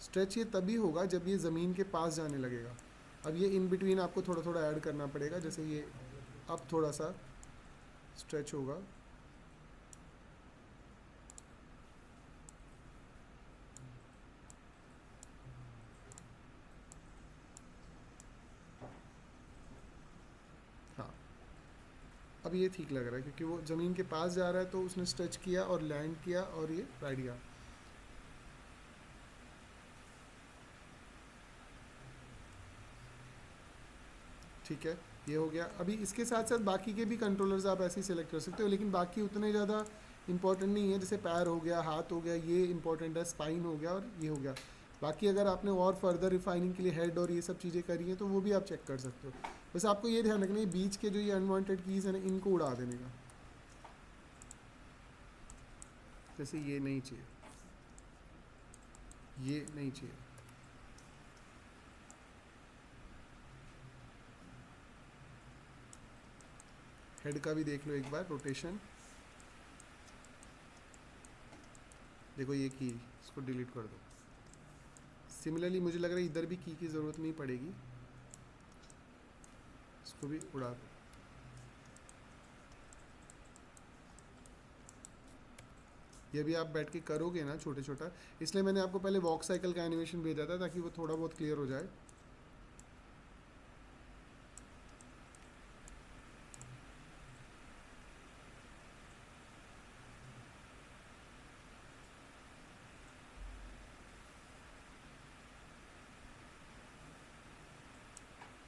स्ट्रेच ये तभी होगा जब ये ज़मीन के पास जाने लगेगा। अब ये इन बिटवीन आपको थोड़ा थोड़ा ऐड करना पड़ेगा, जैसे ये अब थोड़ा सा स्ट्रेच होगा। हाँ, अब ये ठीक लग रहा है क्योंकि वो ज़मीन के पास जा रहा है, तो उसने स्ट्रेच किया और लैंड किया और ये बैठ गया। ठीक है, ये हो गया। अभी इसके साथ साथ बाकी के भी कंट्रोलर्स आप ऐसे ही सेलेक्ट कर सकते हो, लेकिन बाकी उतने ज़्यादा इंपॉर्टेंट नहीं है। जैसे पैर हो गया, हाथ हो गया, ये इंपॉर्टेंट है, स्पाइन हो गया और ये हो गया। बाकी अगर आपने और फर्दर रिफाइनिंग के लिए हेड और ये सब चीज़ें करी हैं तो वो भी आप चेक कर सकते हो। बस आपको ये ध्यान रखना है, बीच के जो ये अनवांटेड कीज़ हैं ना, इनको उड़ा देने का। जैसे ये नहीं चाहिए, ये नहीं चाहिए। हेड का भी देख लो एक बार, रोटेशन देखो, ये की इसको डिलीट कर दो। सिमिलरली मुझे लग रहा है इधर भी की ज़रूरत नहीं पड़ेगी, इसको भी उड़ा दो। ये भी आप बैठ के करोगे ना छोटे छोटा, इसलिए मैंने आपको पहले वॉक साइकिल का एनिमेशन भेजा था ताकि वो थोड़ा बहुत क्लियर हो जाए।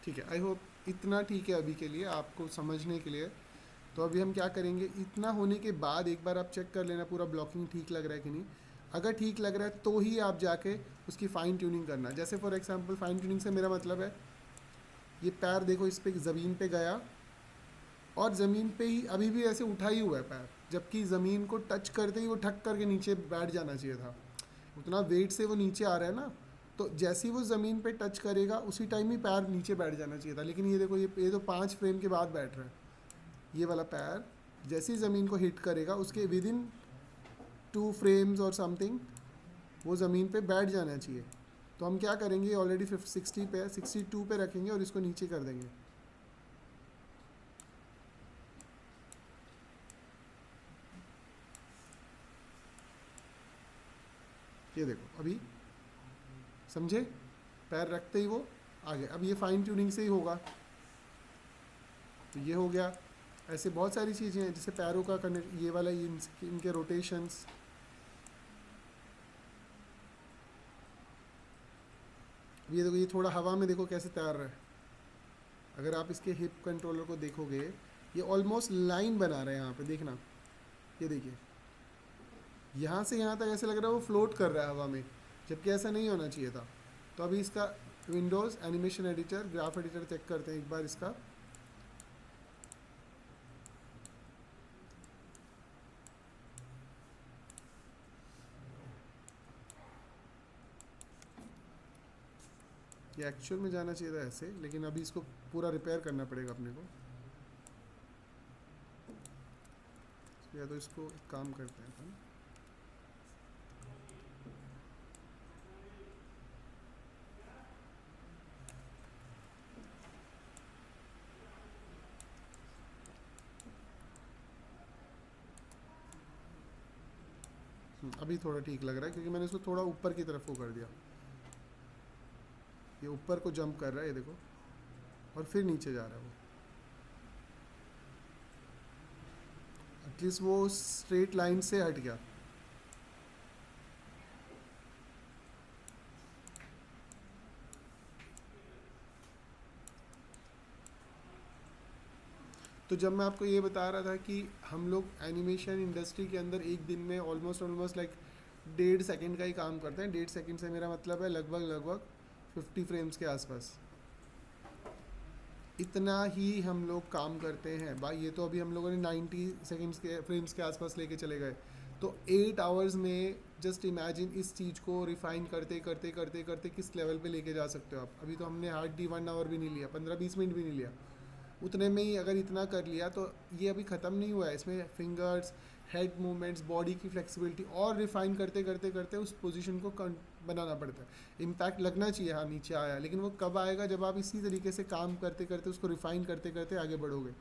ठीक है, आई होप इतना ठीक है अभी के लिए आपको समझने के लिए। तो अभी हम क्या करेंगे, इतना होने के बाद एक बार आप चेक कर लेना पूरा ब्लॉकिंग ठीक लग रहा है कि नहीं। अगर ठीक लग रहा है तो ही आप जाके उसकी फ़ाइन ट्यूनिंग करना। जैसे फॉर एग्जांपल, फ़ाइन ट्यूनिंग से मेरा मतलब है, ये पैर देखो इस पे ज़मीन पे गया और ज़मीन पे ही अभी भी ऐसे उठा ही हुआ है पैर, जबकि ज़मीन को टच करते ही वो ठक करके नीचे बैठ जाना चाहिए था। उतना वेट से वो नीचे आ रहा है ना, तो जैसे ही वो ज़मीन पे टच करेगा उसी टाइम ही पैर नीचे बैठ जाना चाहिए था। लेकिन ये देखो, ये तो 5 फ्रेम के बाद बैठ रहा है। ये वाला पैर जैसे ही ज़मीन को हिट करेगा उसके विद इन 2 फ्रेम्स और समथिंग वो ज़मीन पे बैठ जाना चाहिए। तो हम क्या करेंगे, ऑलरेडी 60 पे 62 पे रखेंगे और इसको नीचे कर देंगे। ये देखो अभी समझे, पैर रखते ही वो आ गया। अब ये फाइन ट्यूनिंग से ही होगा। तो ये हो गया। ऐसे बहुत सारी चीज़ें हैं, जैसे पैरों का कनेक्ट, ये वाला इनके रोटेशंस। ये देखो, ये थोड़ा हवा में देखो कैसे तैर रहा है। अगर आप इसके हिप कंट्रोलर को देखोगे, ये ऑलमोस्ट लाइन बना रहे हैं यहाँ पे, देखना। ये देखिए, यहाँ से यहाँ तक ऐसे लग रहा है वो फ्लोट कर रहा है हवा में, जबकि ऐसा नहीं होना चाहिए था। तो अभी इसका Windows animation editor, graph editor check करते हैं एक बार इसका। ये एक्चुअल में जाना चाहिए था ऐसे, लेकिन अभी इसको पूरा रिपेयर करना पड़ेगा अपने को। या तो इसको एक काम करते हैं अपन, अभी थोड़ा ठीक लग रहा है क्योंकि मैंने इसको थोड़ा ऊपर की तरफ वो कर दिया। ये ऊपर को जंप कर रहा है, ये देखो, और फिर नीचे जा रहा है वो। एटलीस्ट वो स्ट्रेट लाइन से हट गया। तो जब मैं आपको ये बता रहा था कि हम लोग एनिमेशन इंडस्ट्री के अंदर एक दिन में ऑलमोस्ट लाइक 1.5 सेकंड का ही काम करते हैं। 1.5 सेकंड से मेरा मतलब है लगभग 50 फ्रेम्स के आसपास। इतना ही हम लोग काम करते हैं भाई। ये तो अभी हम लोगों ने 90 सेकंड्स के फ्रेम्स के आसपास लेके चले गए। तो 8 आवर्स में जस्ट इमेजिन इस चीज़ को रिफाइन करते करते करते करते किस लेवल पे लेके जा सकते हो आप। अभी तो हमने हार्डली 1 आवर भी नहीं लिया, 15-20 मिनट भी नहीं लिया। उतने में ही अगर इतना कर लिया तो ये अभी ख़त्म नहीं हुआ है। इसमें फिंगर्स, हेड मूवमेंट्स, बॉडी की फ्लेक्सिबिलिटी और रिफाइन करते करते करते उस पोजीशन को बनाना पड़ता है। इम्पैक्ट लगना चाहिए, हाँ नीचे आया, लेकिन वो कब आएगा जब आप इसी तरीके से काम करते करते उसको रिफाइन करते करते आगे बढ़ोगे।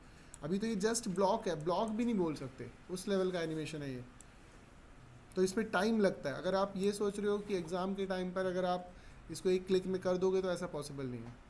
अभी तो ये जस्ट ब्लॉक है, ब्लॉक भी नहीं बोल सकते, उस लेवल का एनिमेशन है ये। तो इसमें टाइम लगता है। अगर आप ये सोच रहे हो कि एग्ज़ाम के टाइम पर अगर आप इसको एक क्लिक में कर दोगे तो ऐसा पॉसिबल नहीं है।